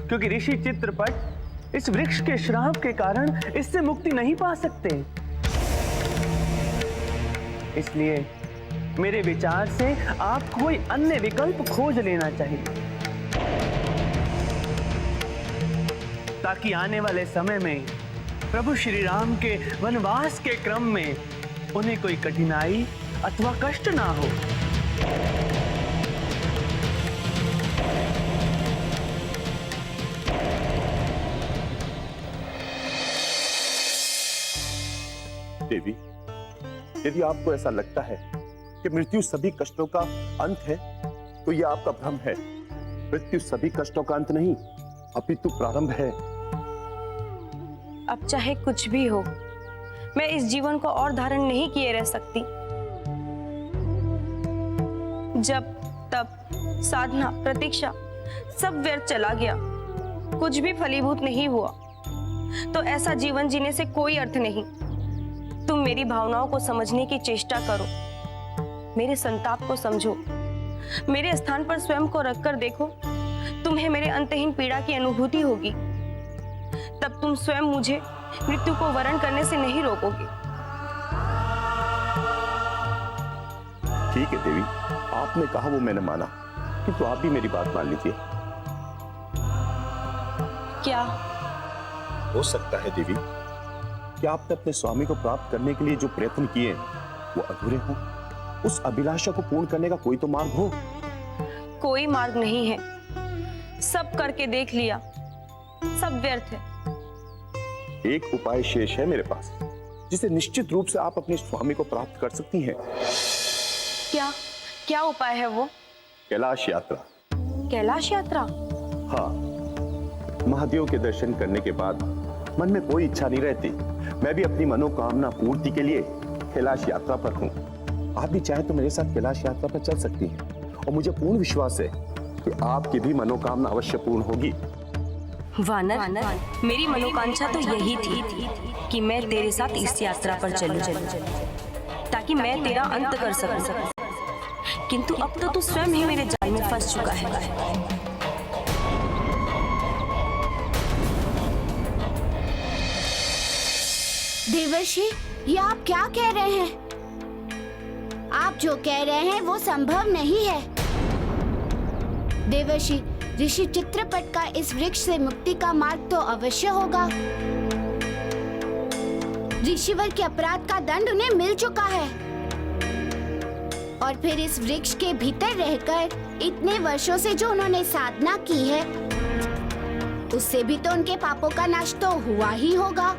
क्योंकि ऋषि चित्रपट इस वृक्ष के श्राप के कारण इससे मुक्ति नहीं पा सकते। इसलिए मेरे विचार से आपको कोई अन्य विकल्प खोज लेना चाहिए, ताकि आने वाले समय में प्रभु श्री राम के वनवास के क्रम में उन्हें कोई कठिनाई अथवा कष्ट ना हो। देवी, यदि आपको ऐसा लगता है कि मृत्यु सभी कष्टों का अंत है, तो यह आपका भ्रम है। मृत्यु सभी कष्टों का अंत नहीं, अपितु प्रारंभ है। अब चाहे कुछ भी हो, मैं इस जीवन को और धारण नहीं किए रह सकती। जब तब साधना, प्रतीक्षा सब व्यर्थ चला गया, कुछ भी फलीभूत नहीं हुआ, तो ऐसा जीवन जीने से कोई अर्थ नहीं। तुम मेरी भावनाओं को समझने की चेष्टा करो, मेरे संताप को समझो, मेरे स्थान पर स्वयं को रखकर देखो, तुम्हें मेरे अंतहीन पीड़ा की अनुभूति होगी। तब तुम स्वयं मुझे मृत्यु को वरण करने से नहीं रोकोगे। ठीक है देवी, आपने कहा वो मैंने माना, किंतु आप भी मेरी बात मान लीजिए। क्या? हो सकता है देवी कि आपने अपने स्वामी को प्राप्त करने के लिए जो प्रयत्न किए वो अधूरे हो। उस अभिलाषा को पूर्ण करने का कोई तो मार्ग हो। कोई मार्ग नहीं है, सब करके देख लिया, सब व्यर्थ है। एक उपाय शेष है मेरे पास, जिसे निश्चित रूप से आप अपने स्वामी को प्राप्त कर सकती हैं। क्या? क्या उपाय है वो? कैलाश यात्रा। कैलाश यात्रा? हाँ, महादेव के दर्शन करने के बाद मन में कोई इच्छा नहीं रहती। मैं भी अपनी मनोकामना पूर्ति के लिए कैलाश यात्रा पर हूँ। आप भी चाहे तो मेरे साथ कैलाश यात्रा पर चल सकती हैं, और मुझे पूर्ण विश्वास है कि आपकी भी मनोकामना अवश्य पूर्ण होगी। वानर, मेरी मनोकांक्षा तो यही थी कि मैं तेरे साथ इस यात्रा पर चलूं, ताकि मैं तेरा अंत कर सकूं। किंतु अब तो तू स्वयं ही मेरे जाल में फंस चुका है। देवर्षि, ये आप क्या कह रहे हैं? आप जो कह रहे हैं वो संभव नहीं है। देवर्षि, ऋषि चित्रपट का इस वृक्ष से मुक्ति का मार्ग तो अवश्य होगा। ऋषिवर के अपराध का दंड उन्हें मिल चुका है, और फिर इस वृक्ष के भीतर रहकर इतने वर्षों से जो उन्होंने साधना की है, उससे भी तो उनके पापों का नाश तो हुआ ही होगा।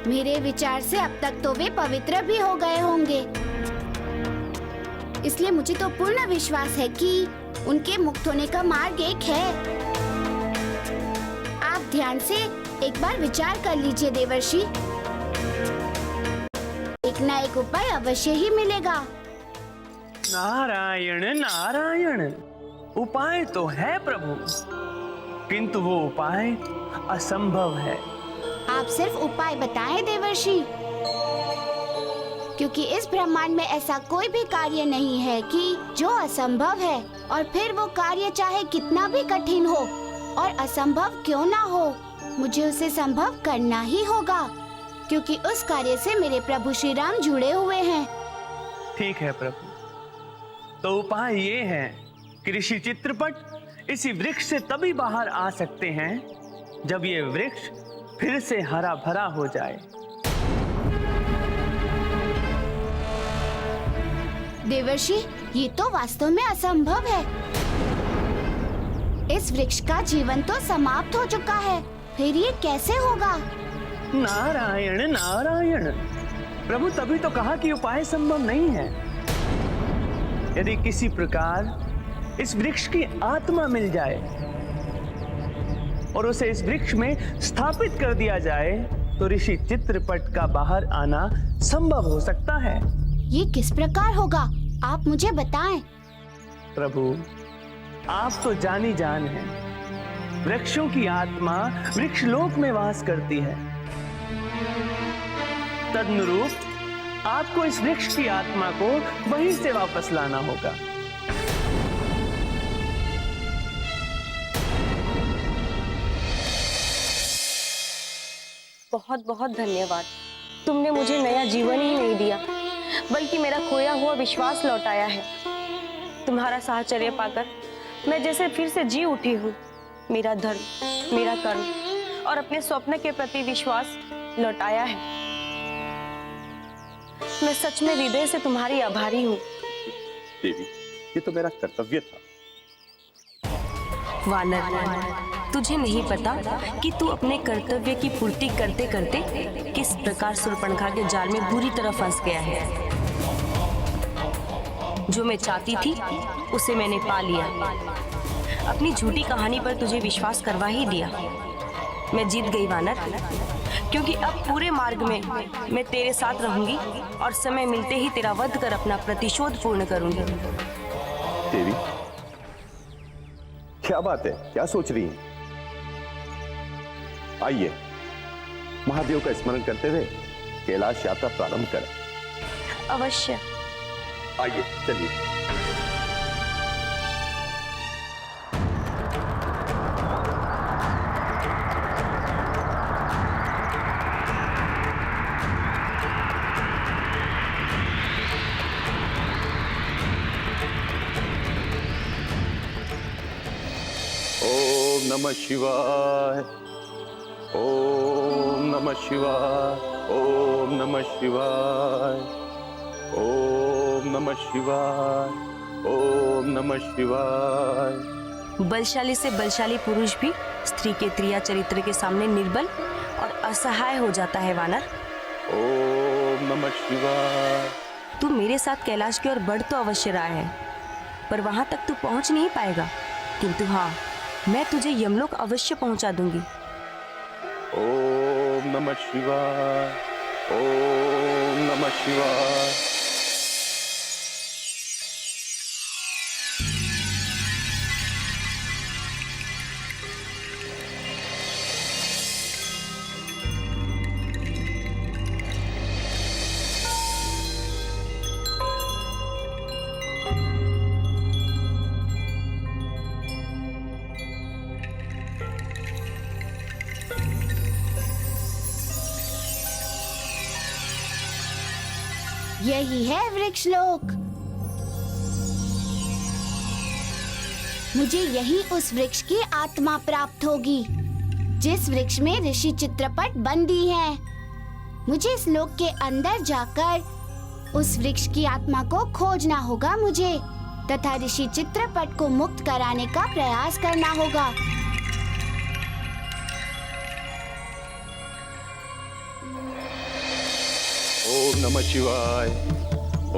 मेरे विचार से अब तक तो वे पवित्र भी हो गए होंगे। इसलिए मुझे तो पूर्ण विश्वास है कि उनके मुक्त होने का मार्ग एक है। आप ध्यान से एक बार विचार कर लीजिए देवर्षि, एक ना एक उपाय अवश्य ही मिलेगा। नारायण नारायण, उपाय तो है प्रभु, किंतु वो उपाय असंभव है। आप सिर्फ उपाय बताएं देवर्षि, क्योंकि इस ब्रह्मांड में ऐसा कोई भी कार्य नहीं है कि जो असंभव है, और फिर वो कार्य चाहे कितना भी कठिन हो और असंभव क्यों ना हो, मुझे उसे संभव करना ही होगा, क्योंकि उस कार्य से मेरे प्रभु श्री राम जुड़े हुए हैं। ठीक है प्रभु, तो उपाय ये है कि ऋषि चित्रपट इसी वृक्ष से तभी बाहर आ सकते हैं जब ये वृक्ष फिर से हरा भरा हो जाए। देवर्षि, ये तो वास्तव में असंभव है। इस वृक्ष का जीवन तो समाप्त हो चुका है, फिर ये कैसे होगा? नारायण नारायण, प्रभु तभी तो कहा कि उपाय संभव नहीं है। यदि किसी प्रकार इस वृक्ष की आत्मा मिल जाए और उसे इस वृक्ष में स्थापित कर दिया जाए, तो ऋषि चित्रपट का बाहर आना संभव हो सकता है। ये किस प्रकार होगा, आप मुझे बताएं। प्रभु, आप तो जानी जान हैं, वृक्षों की आत्मा वृक्ष लोक में वास करती है। तदनुरूप आपको इस वृक्ष की आत्मा को वहीं से वापस लाना होगा। बहुत बहुत धन्यवाद। तुमने मुझे नया जीवन ही नहीं दिया, बल्कि मेरा खोया हुआ विश्वास लौटाया है। तुम्हारा साहचर्य पाकर मैं जैसे फिर से जी उठी हूँ। मेरा धर्म, मेरा कर्म और अपने स्वप्न के प्रति विश्वास लौटाया है। मैं सच में हृदय से तुम्हारी आभारी हूँ। देवी, ये तो मेरा कर्तव्य था। वानर, तुझे नहीं पता कि तू अपने कर्तव्य की पूर्ति करते करते किस प्रकार शूर्पणखा के जाल में बुरी तरह फंस गया है। जो मैं चाहती थी उसे मैंने पा लिया। अपनी झूठी कहानी पर तुझे विश्वास करवा ही दिया। मैं जीत गई वानर, क्योंकि अब पूरे मार्ग में मैं तेरे साथ रहूंगी और समय मिलते ही तेरा वध कर अपना प्रतिशोध पूर्ण करूंगी। देवी, क्या बात है, क्या सोच रही हैं? आइए, महादेव का स्मरण करते हुए कैलाश यात्रा प्रारंभ करें। अवश्य। आइए, चलिए। ओम नमः शिवाय, ओम नमः शिवाय, ओम नमः शिवाय, ओम नमः शिवाय, ओम नमः शिवाय। बलशाली से बलशाली पुरुष भी स्त्री के त्रिया चरित्र के सामने निर्बल और असहाय हो जाता है वानर। ओम नमः शिवाय। तू मेरे साथ कैलाश की ओर बढ़ तो अवश्य रहा है, पर वहां तक तू पहुंच नहीं पाएगा। किंतु हाँ, मैं तुझे यमलोक अवश्य पहुंचा दूंगी। ओम नमः शिवाय, ओम नमः शिवाय। यही है वृक्षलोक। मुझे यही उस वृक्ष की आत्मा प्राप्त होगी जिस वृक्ष में ऋषि चित्रपट बंदी है। मुझे इस लोक के अंदर जाकर उस वृक्ष की आत्मा को खोजना होगा मुझे, तथा ऋषि चित्रपट को मुक्त कराने का प्रयास करना होगा। ओम नमः शिवाय,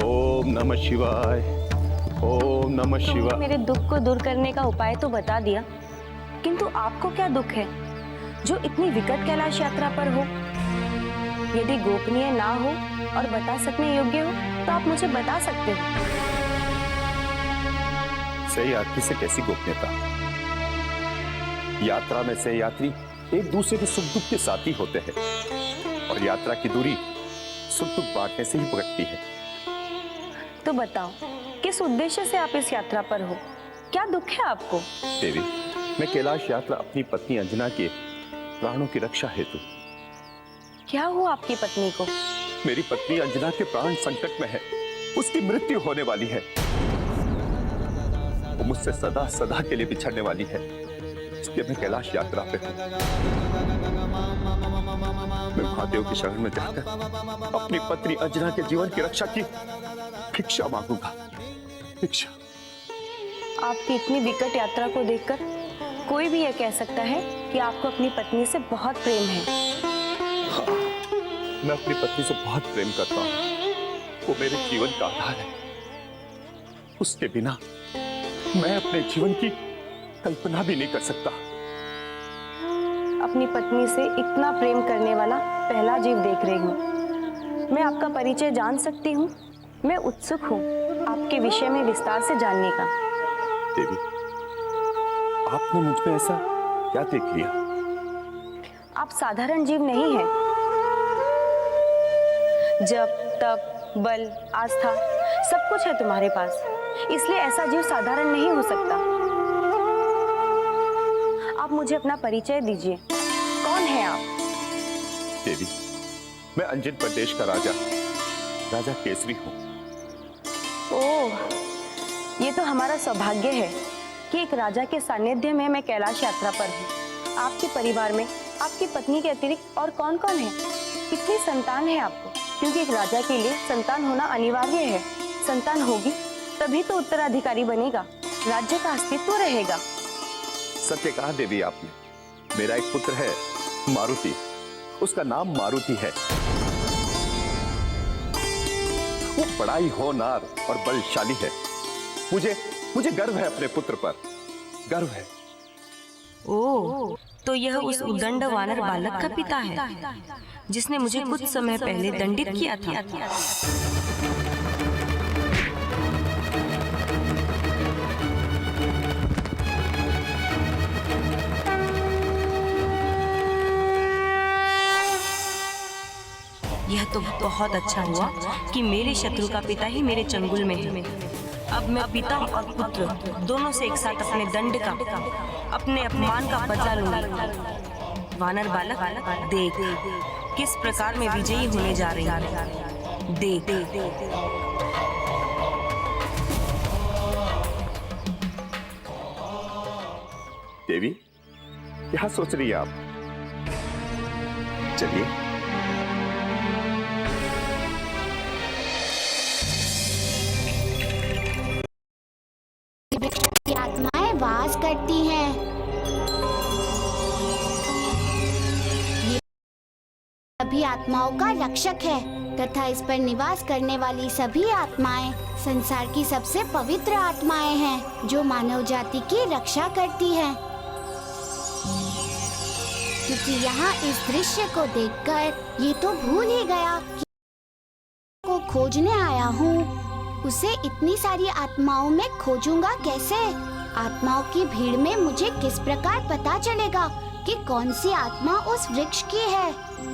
ओम नमः शिवाय, ओम नमः तुमने शिवाय। मेरे दुख को दूर करने का उपाय तो बता दिया, किंतु आपको क्या दुख है जो इतनी विकट कैलाश यात्रा पर हो? यदि गोपनीय ना हो और बता सकने योग्य हो तो आप मुझे बता सकते हो। सही यात्री से कैसी गोपनीयता? यात्रा में सही यात्री एक दूसरे के सुख दुख के साथी होते हैं और यात्रा की दूरी सुख दुख बांटने से ही भटकती है। तो बताओ, किस उद्देश्य से आप इस यात्रा पर हो? क्या दुख है आपको? देवी, मैं कैलाश यात्रा अपनी पत्नी अंजना के प्राणों की रक्षा हेतु। क्या हुआ आपकी पत्नी को? मेरी पत्नी अंजना के प्राण संकट में है, उसकी मृत्यु होने वाली है। वो मुझसे सदा सदा के लिए बिछड़ने वाली है, इसलिए मैं कैलाश यात्रा पे हूँ। मैं महादेव की शरण में जाकर अपनी पत्नी अंजना के जीवन की रक्षा की भिक्षा मांगूंगा। भिक्षा। आपकी इतनी विकट यात्रा को देखकर कोई भी यह कह सकता है कि आपको अपनी पत्नी से बहुत प्रेम है। हाँ, मैं अपनी पत्नी से बहुत प्रेम करता हूँ। वो मेरे जीवन का आधार है। उसके बिना मैं अपने जीवन की कल्पना भी नहीं कर सकता। अपनी पत्नी से इतना प्रेम करने वाला पहला जीव देख रही हूँ। मैं आपका परिचय जान सकती हूँ? मैं उत्सुक हूँ आपके विषय में विस्तार से जानने का। देवी, आपने मुझ में ऐसा क्या देख लिया? आप साधारण जीव नहीं हैं। जप, तप, बल, आस्था सब कुछ है तुम्हारे पास, इसलिए ऐसा जीव साधारण नहीं हो सकता। आप मुझे अपना परिचय दीजिए। कौन है आप? देवी, मैं अंजन प्रदेश का राजा राजा केसरी हूं। ओह, ये तो हमारा सौभाग्य है कि एक राजा के सानिध्य में मैं कैलाश यात्रा पर हूँ। आपके परिवार में आपकी पत्नी के अतिरिक्त और कौन कौन है? कितनी संतान है आपको? क्योंकि एक राजा के लिए संतान होना अनिवार्य है। संतान होगी तभी तो उत्तराधिकारी बनेगा, राज्य का अस्तित्व रहेगा। सत्य कहा देवी आपने। मेरा एक पुत्र है मारुति, उसका नाम मारुति है। वो बड़ा ही होनहार और बलशाली है। मुझे गर्व है अपने पुत्र पर, गर्व है। ओह, तो यह उस उद्दंड वानर बालक का पिता है जिसने मुझे कुछ समय पहले दंडित किया था। यह तो बहुत अच्छा हुआ कि मेरे शत्रु का पिता ही मेरे चंगुल में है। अब मैं पिता और पुत्र दोनों से एक साथ अपने दंड का, अपने अपमान का बदला लूंगी। वानर बालक, देख किस प्रकार मैं विजयी होने जा रही हूँ। देख। देवी, क्या सोच रही है आप? चलिए। आत्माएं वास करती हैं। ये सभी आत्माओं का रक्षक है तथा इस पर निवास करने वाली सभी आत्माएं संसार की सबसे पवित्र आत्माएं हैं जो मानव जाति की रक्षा करती हैं। क्योंकि यहाँ इस दृश्य को देखकर ये तो भूल ही गया कि को खोजने आया हूँ। उसे इतनी सारी आत्माओं में खोजूंगा कैसे? आत्माओं की भीड़ में मुझे किस प्रकार पता चलेगा कि कौन सी आत्मा उस वृक्ष की है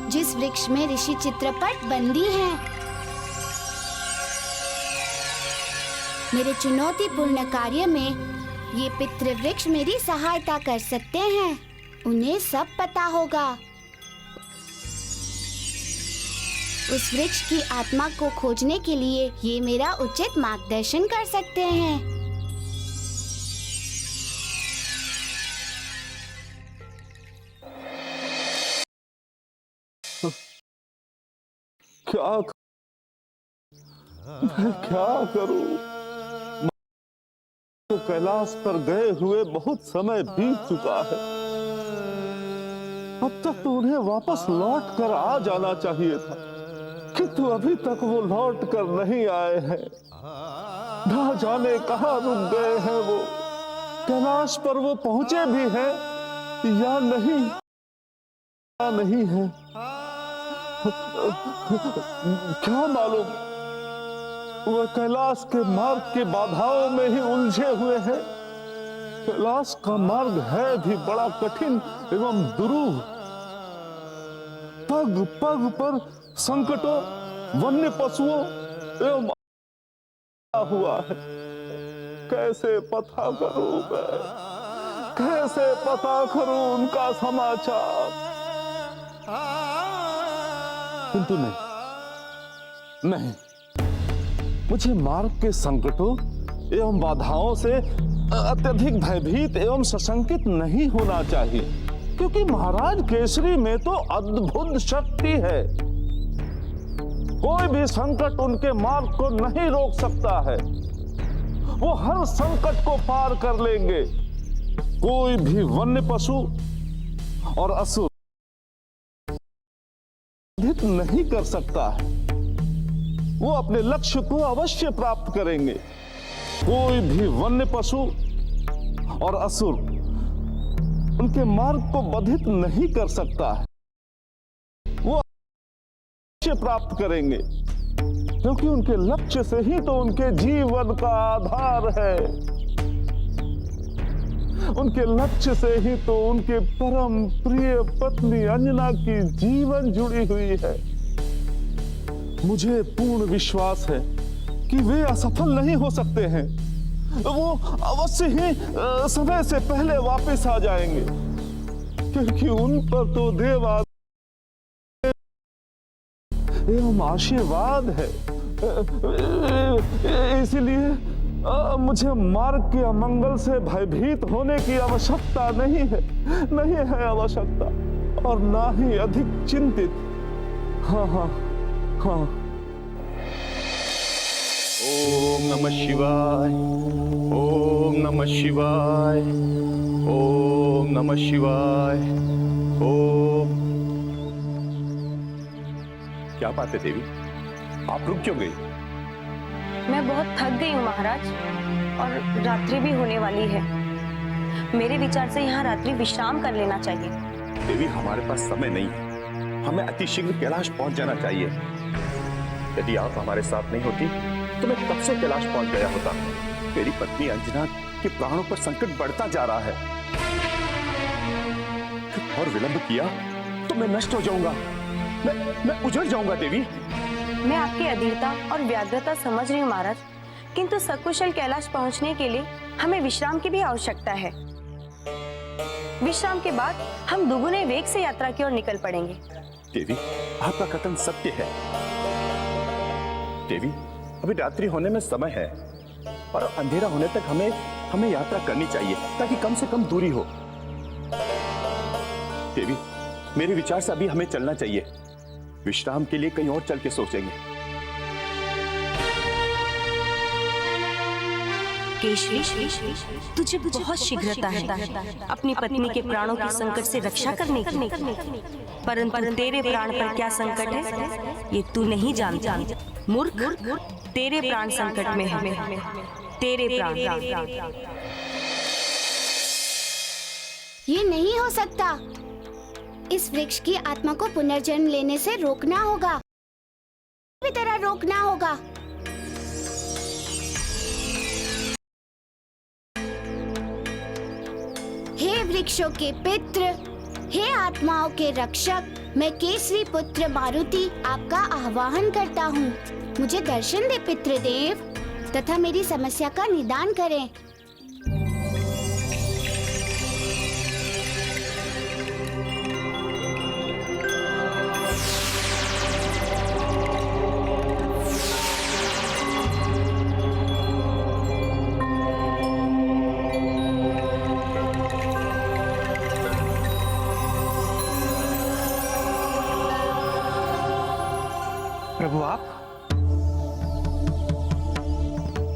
जिस वृक्ष में ऋषि चित्रपट बंदी हैं? मेरे चुनौतीपूर्ण कार्य में ये पितृवृक्ष मेरी सहायता कर सकते हैं। उन्हें सब पता होगा। उस वृक्ष की आत्मा को खोजने के लिए ये मेरा उचित मार्गदर्शन कर सकते हैं। क्या करूं? कैलाश पर गए हुए बहुत समय बीत चुका है। अब तक तो उन्हें वापस लौट कर आ जाना चाहिए था, किंतु अभी तक वो लौट कर नहीं आए हैं। ना जाने कहाँ रुक गए हैं वो। कैलाश पर वो पहुंचे भी हैं या नहीं है, क्या मालूम। वह कैलाश के मार्ग के बाधाओं में ही उलझे हुए हैं। कैलाश का मार्ग है भी बड़ा कठिन एवं दुरूह। पग पग पर संकटों, वन्य पशुओं एवं हुआ है। कैसे पता करूं मैं, कैसे पता करूं उनका समाचार? किंतु नहीं, मुझे मार्ग के संकटों एवं बाधाओं से अत्यधिक भयभीत एवं सशंकित नहीं होना चाहिए, क्योंकि महाराज केसरी में तो अद्भुत शक्ति है। कोई भी संकट उनके मार्ग को नहीं रोक सकता है। वो हर संकट को पार कर लेंगे। कोई भी वन्य पशु और असुर नहीं कर सकता है। वो अपने लक्ष्य को अवश्य प्राप्त करेंगे। कोई भी वन्य पशु और असुर उनके मार्ग को बाधित नहीं कर सकता है। वो लक्ष्य प्राप्त करेंगे, क्योंकि उनके लक्ष्य से ही तो उनके जीवन का आधार है। उनके लक्ष्य से ही तो उनके परम प्रिय पत्नी अंजना की जीवन जुड़ी हुई है। मुझे पूर्ण विश्वास है कि वे असफल नहीं हो सकते हैं। वो अवश्य ही समय से पहले वापस आ जाएंगे, क्योंकि उन पर तो देव एवं आशीर्वाद है। इसलिए मुझे मार्ग के अमंगल से भयभीत होने की आवश्यकता नहीं है आवश्यकता, और ना ही अधिक चिंतित। हाँ हाँ हाँ। ओम नमः शिवाय, ओम नमः शिवाय, ओम नमः शिवाय, ओम। क्या बात है देवी, आप रुक क्यों गई? मैं बहुत थक गई हूँ महाराज, और रात्रि भी होने वाली है। मेरे विचार से यहाँ रात्रि विश्राम कर लेना चाहिए। देवी, हमारे पास समय नहीं है, हमें अतिशीघ्र कैलाश पहुंच जाना चाहिए। यदि आप हमारे साथ नहीं होती तो मैं कब से कैलाश पहुंच गया होता। मेरी पत्नी अंजना के प्राणों पर संकट बढ़ता जा रहा है, और विलंब किया तो मैं नष्ट हो जाऊंगा, मैं उजड़ जाऊंगा। देवी, मैं आपकी अधीरता और व्याग्रता समझ रही हूँ महाराज, किंतु सकुशल कैलाश पहुँचने के लिए हमें विश्राम की भी आवश्यकता है। विश्राम के बाद हम दुगुने वेग से यात्रा की ओर निकल पड़ेंगे। देवी, आपका कथन सत्य है। देवी, अभी रात्रि होने में समय है, और अंधेरा होने तक हमें यात्रा करनी चाहिए, ताकि कम से कम दूरी हो। देवी, मेरे विचार से अभी हमें चलना चाहिए। विश्राम के लिए कहीं और चल के सोचेंगे। केशवी, तुझे बहुत शीघ्रता है अपनी पत्नी के प्राणों के संकट से रक्षा करने की, परंतु तेरे प्राण पर क्या संकट है ये तू नहीं जानता। मूर्ख, तेरे प्राण संकट में है, तेरे प्राण। ये नहीं हो सकता। इस वृक्ष की आत्मा को पुनर्जन्म लेने से रोकना होगा, किसी तरह रोकना होगा। हे वृक्षों के पित्र, हे आत्माओं के रक्षक, मैं केसरी पुत्र मारुति आपका आह्वान करता हूँ। मुझे दर्शन दे पितृदेव, तथा मेरी समस्या का निदान करें। प्रभु, आप?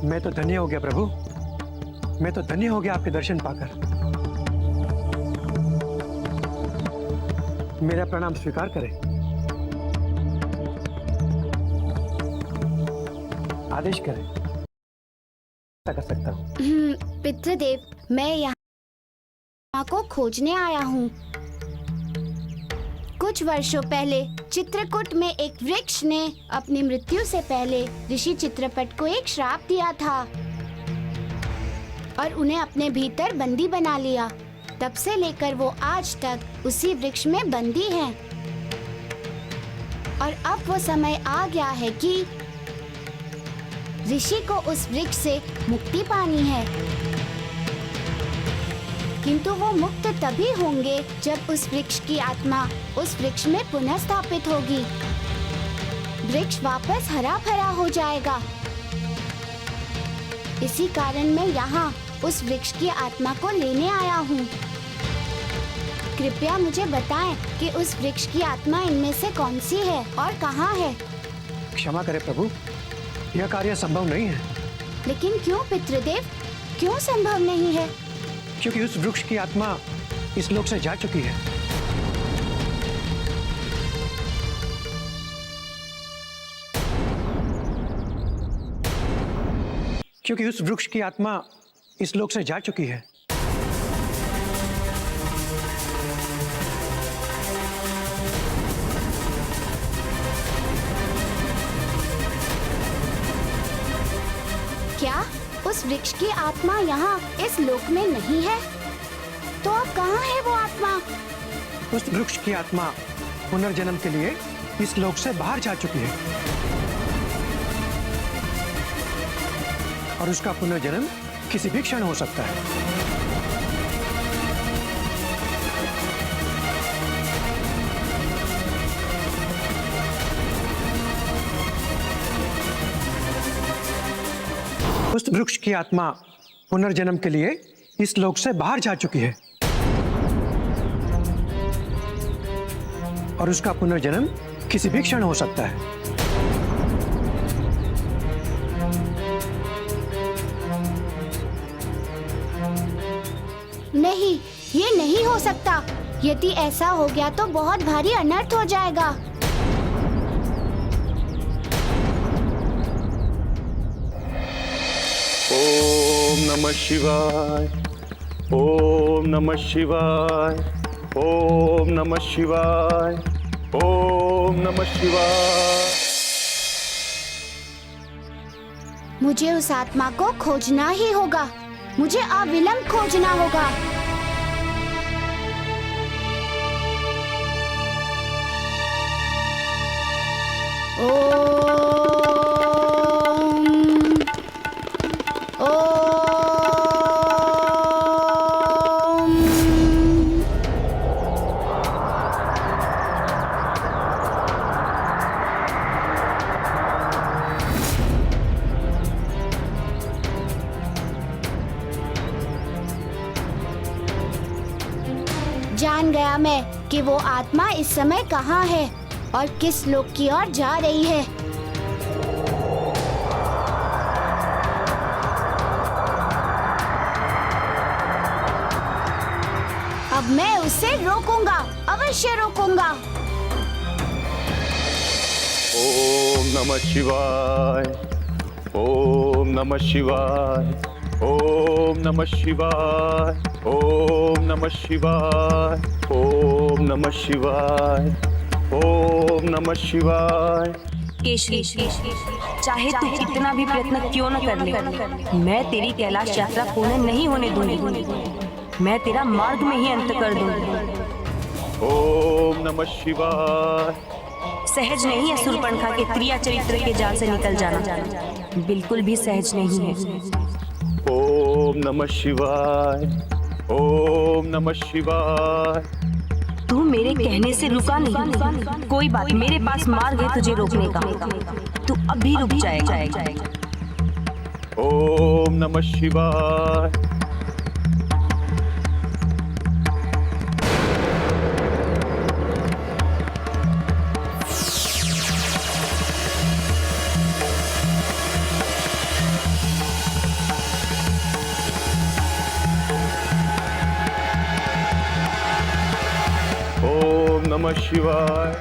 मैं तो धन्य हो गया प्रभु, मैं तो धन्य हो गया आपके दर्शन पाकर। मेरा प्रणाम स्वीकार करें। आदेश करें, क्या कर सकता हूँ? पितृदेव, मैं यहाँ को खोजने आया हूँ। कुछ वर्षों पहले चित्रकूट में एक वृक्ष ने अपनी मृत्यु से पहले ऋषि चित्रपट को एक श्राप दिया था, और उन्हें अपने भीतर बंदी बना लिया। तब से लेकर वो आज तक उसी वृक्ष में बंदी हैं। और अब वो समय आ गया है कि ऋषि को उस वृक्ष से मुक्ति पानी है, किंतु वो मुक्त तभी होंगे जब उस वृक्ष की आत्मा उस वृक्ष में पुनः स्थापित होगी। वृक्ष वापस हरा भरा हो जाएगा। इसी कारण मैं यहाँ उस वृक्ष की आत्मा को लेने आया हूँ। कृपया मुझे बताएं कि उस वृक्ष की आत्मा इनमें से कौन सी है और कहाँ है। क्षमा करें प्रभु, यह कार्य संभव नहीं है। लेकिन क्यों पितृदेव, क्यों संभव नहीं है? क्योंकि उस वृक्ष की आत्मा इस लोक से जा चुकी है। क्योंकि उस वृक्ष की आत्मा इस लोक से जा चुकी है। क्या उस वृक्ष की आत्मा यहाँ इस लोक में नहीं है? तो अब कहाँ है वो आत्मा? उस वृक्ष की आत्मा पुनर्जन्म के लिए इस लोक से बाहर जा चुकी है, और उसका पुनर्जन्म किसी भी क्षण हो सकता है। उस वृक्ष की आत्मा पुनर्जन्म के लिए इस लोक से बाहर जा चुकी है और उसका पुनर्जन्म किसी भी क्षण हो सकता है। नहीं, ये नहीं हो सकता। यदि ऐसा हो गया तो बहुत भारी अनर्थ हो जाएगा। ओम नमः शिवाय, ओम नमः शिवाय, ओम नमः शिवाय, ओम नमः शिवाय। मुझे उस आत्मा को खोजना ही होगा। मुझे अविलंब खोजना होगा। जान गया मैं कि वो आत्मा इस समय कहाँ है और किस लोक की ओर जा रही है। अब मैं उसे रोकूंगा, अवश्य रोकूंगा। ओम नमः शिवाय, ओम नमः शिवाय, ओम नमः शिवाय, ओम नमः शिवाय, ओम नमः शिवाय, ओम नमः शिवाय। केशरी, चाहे तू कितना भी प्रयत्न क्यों न कर ले, मैं तेरी कैलाश यात्रा पूर्ण नहीं होने दूंगी। मैं तेरा मार्ग में ही अंत कर दूंगी। ओम नमः शिवाय। सहज नहीं है शूर्पणखा के क्रिया चरित्र के जाल से निकल जाना, बिल्कुल भी सहज नहीं है। ओम नमः शिवाय, ओम नमः शिवाय। तू मेरे कहने से रुका नहीं। कोई बात, मेरे पास मार्ग है तुझे रोकने का। तू अभी रुक जाएगा। ओम नमः शिवाय। ओम नमः शिवाय।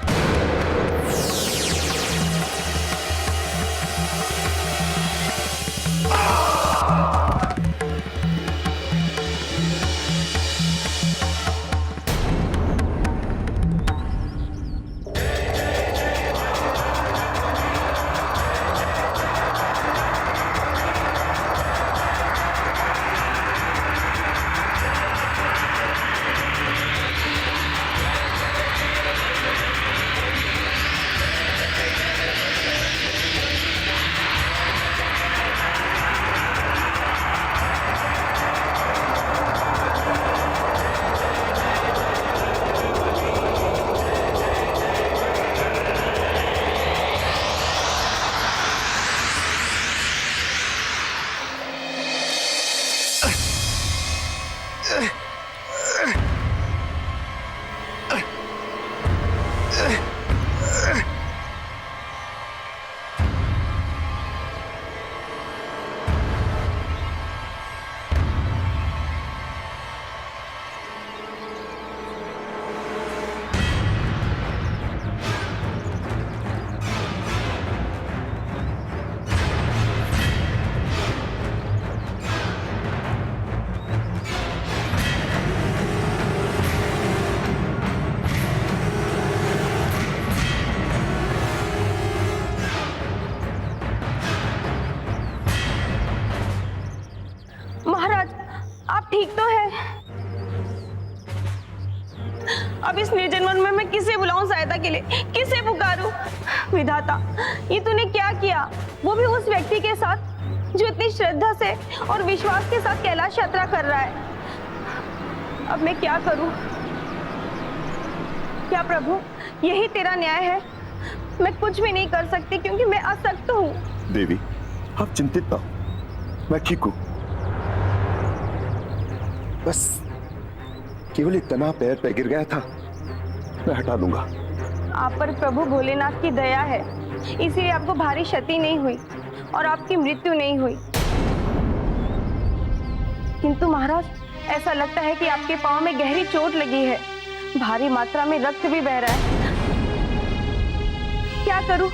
महाराज, आप ठीक तो है? अब इस निर्जन वन में मैं किसे बुलाऊं सहायता के लिए? किसे पुकारूं? विधाता, ये तूने क्या किया? वो भी उस व्यक्ति के साथ जो इतनी श्रद्धा से और विश्वास के साथ कैलाश यात्रा कर रहा है। अब मैं क्या करूं? क्या प्रभु, यही तेरा न्याय है? मैं कुछ भी नहीं कर सकती क्योंकि मैं असक्त हूँ। देवी, आप चिंतित ना हो। मैं ठीक हूं। बस केवल एक तना पैर पे गिर गया था, मैं हटा दूंगा। आप पर प्रभु भोलेनाथ की दया है, इसीलिए आपको भारी क्षति नहीं हुई और आपकी मृत्यु नहीं हुई। किंतु महाराज, ऐसा लगता है कि आपके पांव में गहरी चोट लगी है, भारी मात्रा में रक्त भी बह रहा है। क्या करूं?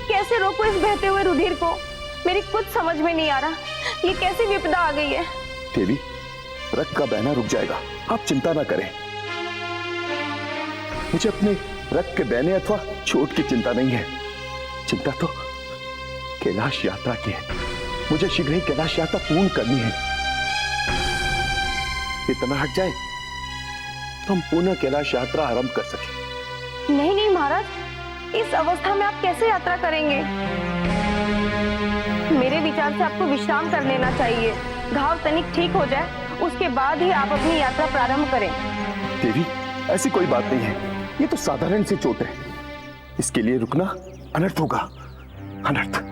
कैसे रोकूं इस बहते हुए रुधिर को? मेरी कुछ समझ में नहीं आ रहा, ये कैसी विपदा आ गई है। देवी, रक्त का बहना रुक जाएगा, आप चिंता ना करें। मुझे अपने रक्त के बहने अथवा चोट की चिंता नहीं है, चिंता तो कैलाश यात्रा की है। मुझे शीघ्र ही कैलाश यात्रा पूर्ण करनी है। ये तना हट जाए तो हम पुनः कैलाश यात्रा आरंभ कर सकें। नहीं नहीं महाराज, इस अवस्था में आप कैसे यात्रा करेंगे? मेरे विचार से आपको विश्राम कर लेना चाहिए। घाव तनिक ठीक हो जाए, उसके बाद ही आप अपनी यात्रा प्रारंभ करें। देवी, ऐसी कोई बात नहीं है, ये तो साधारण सी चोट है। इसके लिए रुकना अनर्थ होगा, अनर्थ।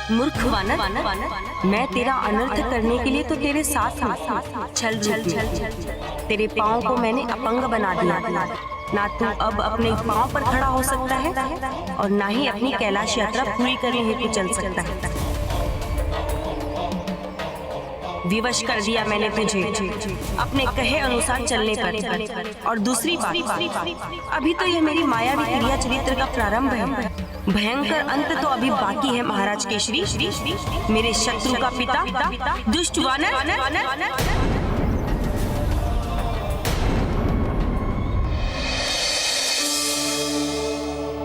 मूर्ख वानर, मैं तेरा अनर्थ करने के लिए तो तेरे साथ हूँ। छल रूप में तेरे पाँव को मैंने अपंग बना दिया। ना तू अब अपने पाँव पर खड़ा हो सकता है और ना ही अपनी कैलाश यात्रा पूरी करने हेतु चल सकता है। विवश कर दिया मैंने तुझे अपने कहे अनुसार चलने पर। और दूसरी बात, अभी तो यह मेरी मायावी क्रिया चरित्र का प्रारंभ है, भयंकर अंत तो अभी बाकी है। महाराज केशरी, मेरे शत्रु का पिता दुष्ट वानर।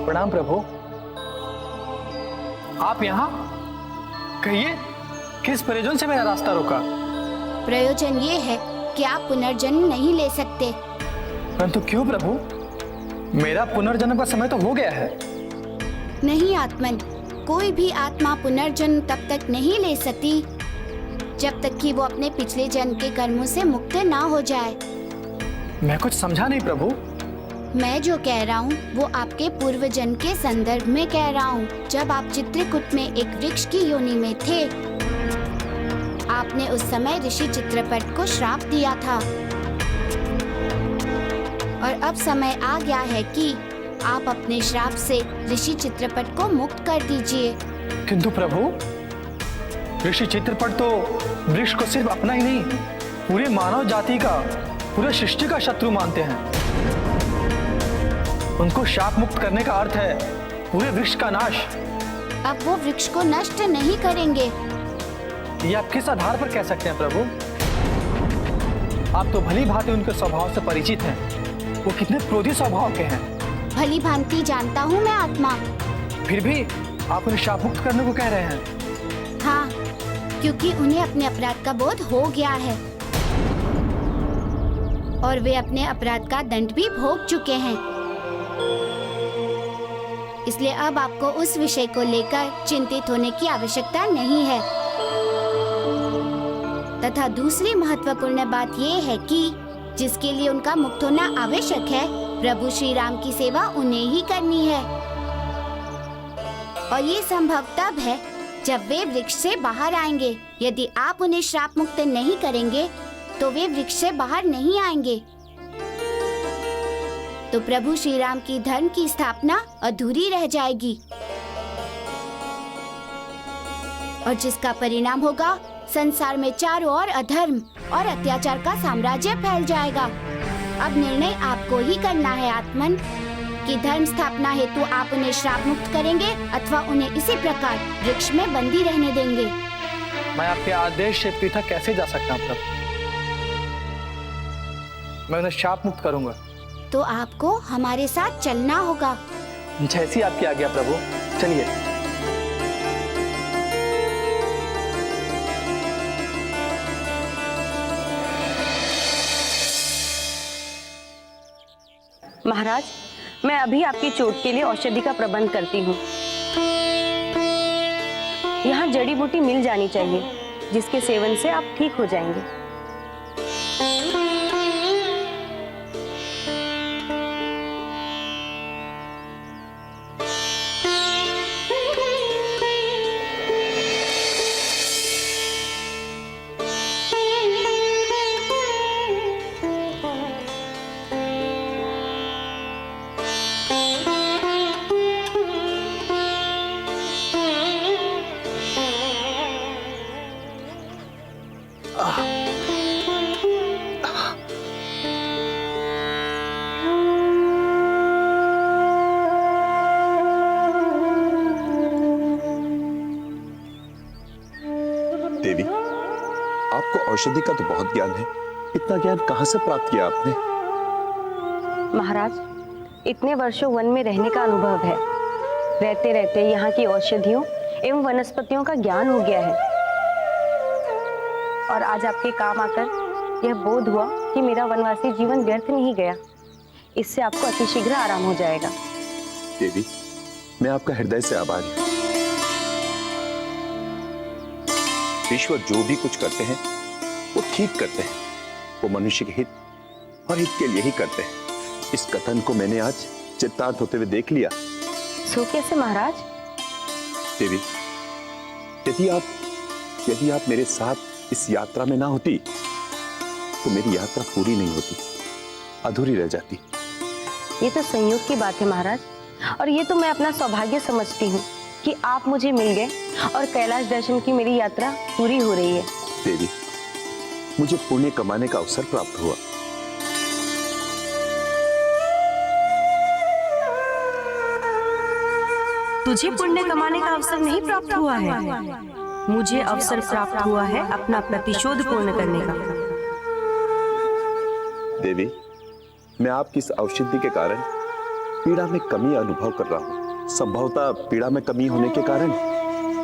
प्रणाम प्रभु। आप यहाँ? कहिए, किस प्रयोजन से मेरा रास्ता रोका? प्रयोजन ये है कि आप पुनर्जन्म नहीं ले सकते। परंतु क्यों प्रभु? मेरा पुनर्जन्म का समय तो हो गया है। नहीं आत्मन, कोई भी आत्मा पुनर्जन्म तब तक नहीं ले सकती जब तक कि वो अपने पिछले जन्म के कर्मों से मुक्त ना हो जाए। मैं कुछ समझा नहीं प्रभु। मैं जो कह रहा हूँ वो आपके पूर्व जन्म के संदर्भ में कह रहा हूँ। जब आप चित्रकूट में एक वृक्ष की योनि में थे, आपने उस समय ऋषि चित्रपट को श्राप दिया था और अब समय आ गया है कि आप अपने श्राप से ऋषि चित्रपट को मुक्त कर दीजिए। किंतु प्रभु, ऋषि चित्रपट तो वृक्ष को सिर्फ अपना ही नहीं, पूरे मानव जाति का, पूरे सृष्टि का शत्रु मानते हैं। उनको शाप मुक्त करने का अर्थ है पूरे वृक्ष का नाश। अब वो वृक्ष को नष्ट नहीं करेंगे। ये आप किस आधार पर कह सकते हैं प्रभु? आप तो भली भांति उनके स्वभाव से परिचित हैं। वो कितने क्रोधी स्वभाव के हैं। भली भांति जानता हूँ मैं आत्मा। फिर भी आप उन्हें शाप मुक्त करने को कह रहे हैं? हाँ, क्योंकि उन्हें अपने अपराध का बोध हो गया है और वे अपने अपराध का दंड भी भोग चुके हैं। इसलिए अब आपको उस विषय को लेकर चिंतित होने की आवश्यकता नहीं है। तथा दूसरी महत्वपूर्ण बात यह है कि जिसके लिए उनका मुक्त होना आवश्यक है, प्रभु श्री राम की सेवा उन्हें ही करनी है। और ये संभव तब है जब वे वृक्ष से बाहर आएंगे। यदि आप उन्हें श्राप मुक्त नहीं करेंगे तो वे वृक्ष से बाहर नहीं आएंगे। तो प्रभु श्री राम की धर्म की स्थापना अधूरी रह जाएगी और जिसका परिणाम होगा, संसार में चारों ओर अधर्म और अत्याचार का साम्राज्य फैल जाएगा। अब निर्णय आपको ही करना है आत्मन कि धर्म स्थापना हेतु आप उन्हें श्राप मुक्त करेंगे अथवा उन्हें इसी प्रकार वृक्ष में बंदी रहने देंगे। मैं आपके आदेश से पृथक कैसे जा सकता हूँ प्रभु? मैं उन्हें शाप मुक्त करूंगा। तो आपको हमारे साथ चलना होगा। जैसी आपकी आज्ञा प्रभु, चलिए। महाराज, मैं अभी आपकी चोट के लिए औषधि का प्रबंध करती हूँ। यहाँ जड़ी बूटी मिल जानी चाहिए जिसके सेवन से आप ठीक हो जाएंगे। देवी, आपको औषधि का तो बहुत ज्ञान है, इतना ज्ञान कहां से प्राप्त किया आपने? महाराज, इतने वर्षों वन में रहने का अनुभव है। रहते रहते यहाँ की औषधियों एवं वनस्पतियों का ज्ञान हो गया है। और आज आपके काम आकर यह बोध हुआ कि मेरा वनवासी जीवन व्यर्थ नहीं गया। इससे आपको अतिशीघ्र आराम हो जाएगा। देवी, मैं आपका हृदय से आभारी हूं। ईश्वर जो भी कुछ करते हैं वो ठीक करते हैं। वो मनुष्य के हित और हित के लिए ही करते हैं। इस कथन को मैंने आज चित्तार्थ होते हुए देख लिया। सो कैसे महाराज? देवी, यदि आप मेरे साथ इस यात्रा में ना होती तो मेरी यात्रा पूरी नहीं होती, अधूरी रह जाती। ये तो संयोग की बात है महाराज, और ये तो मैं अपना सौभाग्य समझती हूँ कि आप मुझे मिल गए और कैलाश दर्शन की मेरी यात्रा पूरी हो रही है। देवी, मुझे पुण्य कमाने का अवसर प्राप्त हुआ। तुझे पुण्य कमाने का अवसर नहीं प्राप्त हुआ है, मुझे अवसर प्राप्त हुआ है अपना प्रतिशोध पूर्ण करने का। देवी, मैं आपकी इस औषधि के कारण पीड़ा में कमी अनुभव कर रहा हूं। संभवतः पीड़ा में कमी होने के कारण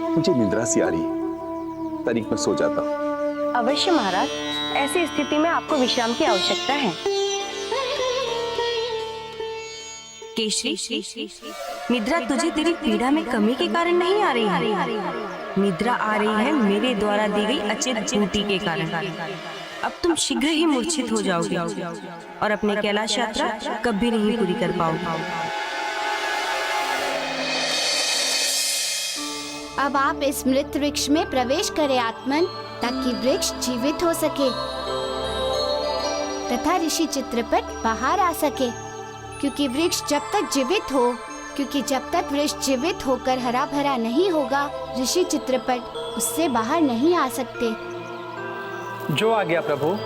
मुझे निद्रा सी आ रही है। तनिक में सो जाता हूं। अवश्य महाराज, ऐसी स्थिति में आपको विश्राम की आवश्यकता है। केशरी, निद्रा तुझे तेरी पीड़ा में कमी के कारण नहीं आ रही है। निद्रा आ रही है मेरे द्वारा दी गई अचित बूटी के कारण। अब तुम शीघ्र ही मूर्छित हो जाओगे और अपने कैलाश यात्रा कभी नहीं पूरी कर पाओगे। अब आप इस मृत वृक्ष में प्रवेश करें आत्मन, ताकि वृक्ष जीवित हो सके तथा ऋषि चित्रपट बाहर आ सके। क्योंकि जब तक वृक्ष जीवित होकर हरा भरा नहीं होगा, ऋषि चित्रपट उससे बाहर नहीं आ सकते। जो आ गया प्रभु।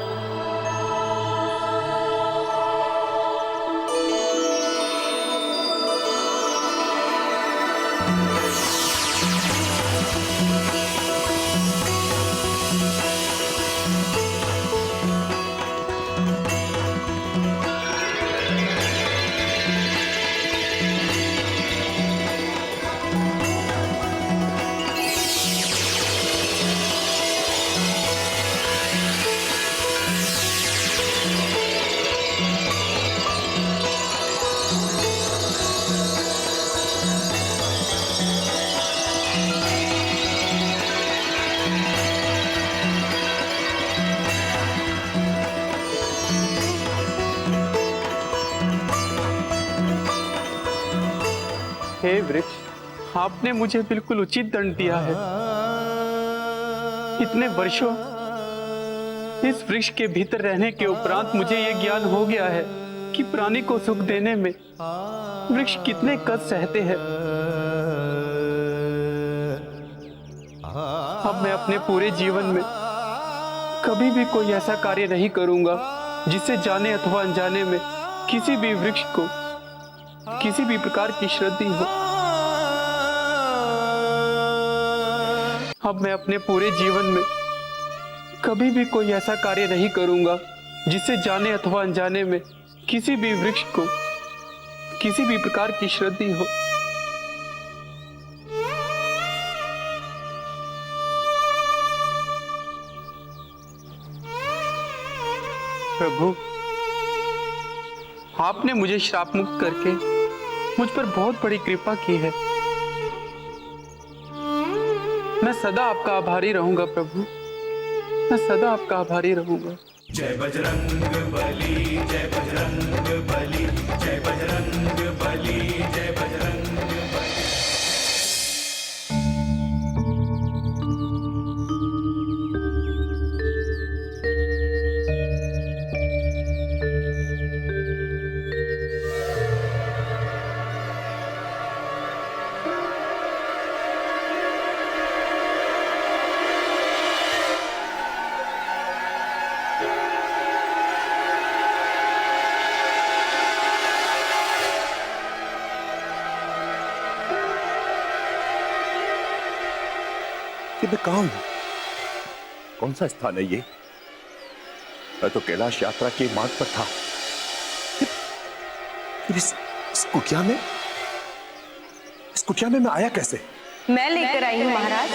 हे वृक्ष, आपने मुझे बिल्कुल उचित दंड दिया है। इतने वर्षों इस वृक्ष के भीतर रहने के उपरांत मुझे यह ज्ञान हो गया है कि प्राणी को सुख देने में वृक्ष कितने कष्ट सहते हैं। अब मैं अपने पूरे जीवन में कभी भी कोई ऐसा कार्य नहीं करूंगा जिससे जाने अथवा अनजाने में किसी भी वृक्ष को किसी भी प्रकार की क्षति हो। अब मैं अपने पूरे जीवन में कभी भी कोई ऐसा कार्य नहीं करूंगा जिससे जाने अथवा अनजाने में किसी भी वृक्ष को किसी भी प्रकार की क्षति हो। प्रभु, आपने मुझे श्राप मुक्त करके मुझ पर बहुत बड़ी कृपा की है। मैं सदा आपका आभारी रहूंगा प्रभु, मैं सदा आपका आभारी रहूंगा। जय बजरंग बली, जय बजरंग बली, जय बजरंग बली, जय बजरंग बली। कि मैं कहां हूं? कौन सा स्थान है ये? मैं तो कैलाश यात्रा के मार्ग पर था। फिर इस कुटिया में मैं आया कैसे? मैं लेकर आई हूँ महाराज।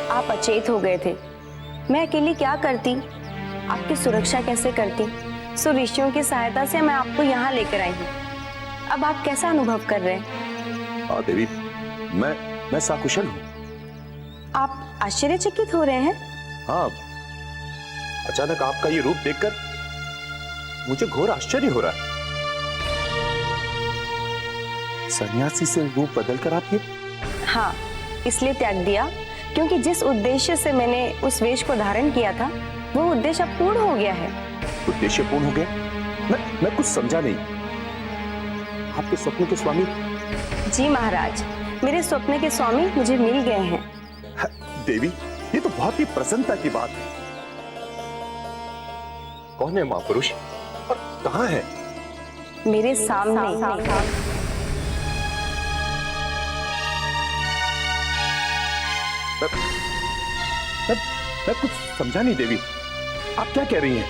आप अचेत हो गए थे। मैं अकेली क्या करती, आपकी सुरक्षा कैसे करती? सो ऋषियों की सहायता से मैं आपको यहाँ लेकर आई हूँ। अब आप कैसा अनुभव कर रहे हैं? हाँ देवी, मैं सकुशल हूँ। आप आश्चर्यचकित हो रहे हैं? हाँ, अचानक आपका ये रूप देखकर मुझे घोर आश्चर्य हो रहा है। सन्यासी से रूप बदलकर आप ये? हाँ, इसलिए त्याग दिया क्योंकि जिस उद्देश्य से मैंने उस वेश को धारण किया था वो उद्देश्य अब पूर्ण हो गया है। उद्देश्य पूर्ण हो गया? मैं कुछ समझा नहीं। आपके स्वप्न के स्वामी? जी महाराज, मेरे स्वप्न के स्वामी मुझे मिल गए हैं। देवी, ये तो बहुत ही प्रसन्नता की बात है। कौन है महापुरुष और कहाँ है? मेरे सामने। मैं कुछ समझा नहीं देवी, आप क्या कह रही हैं?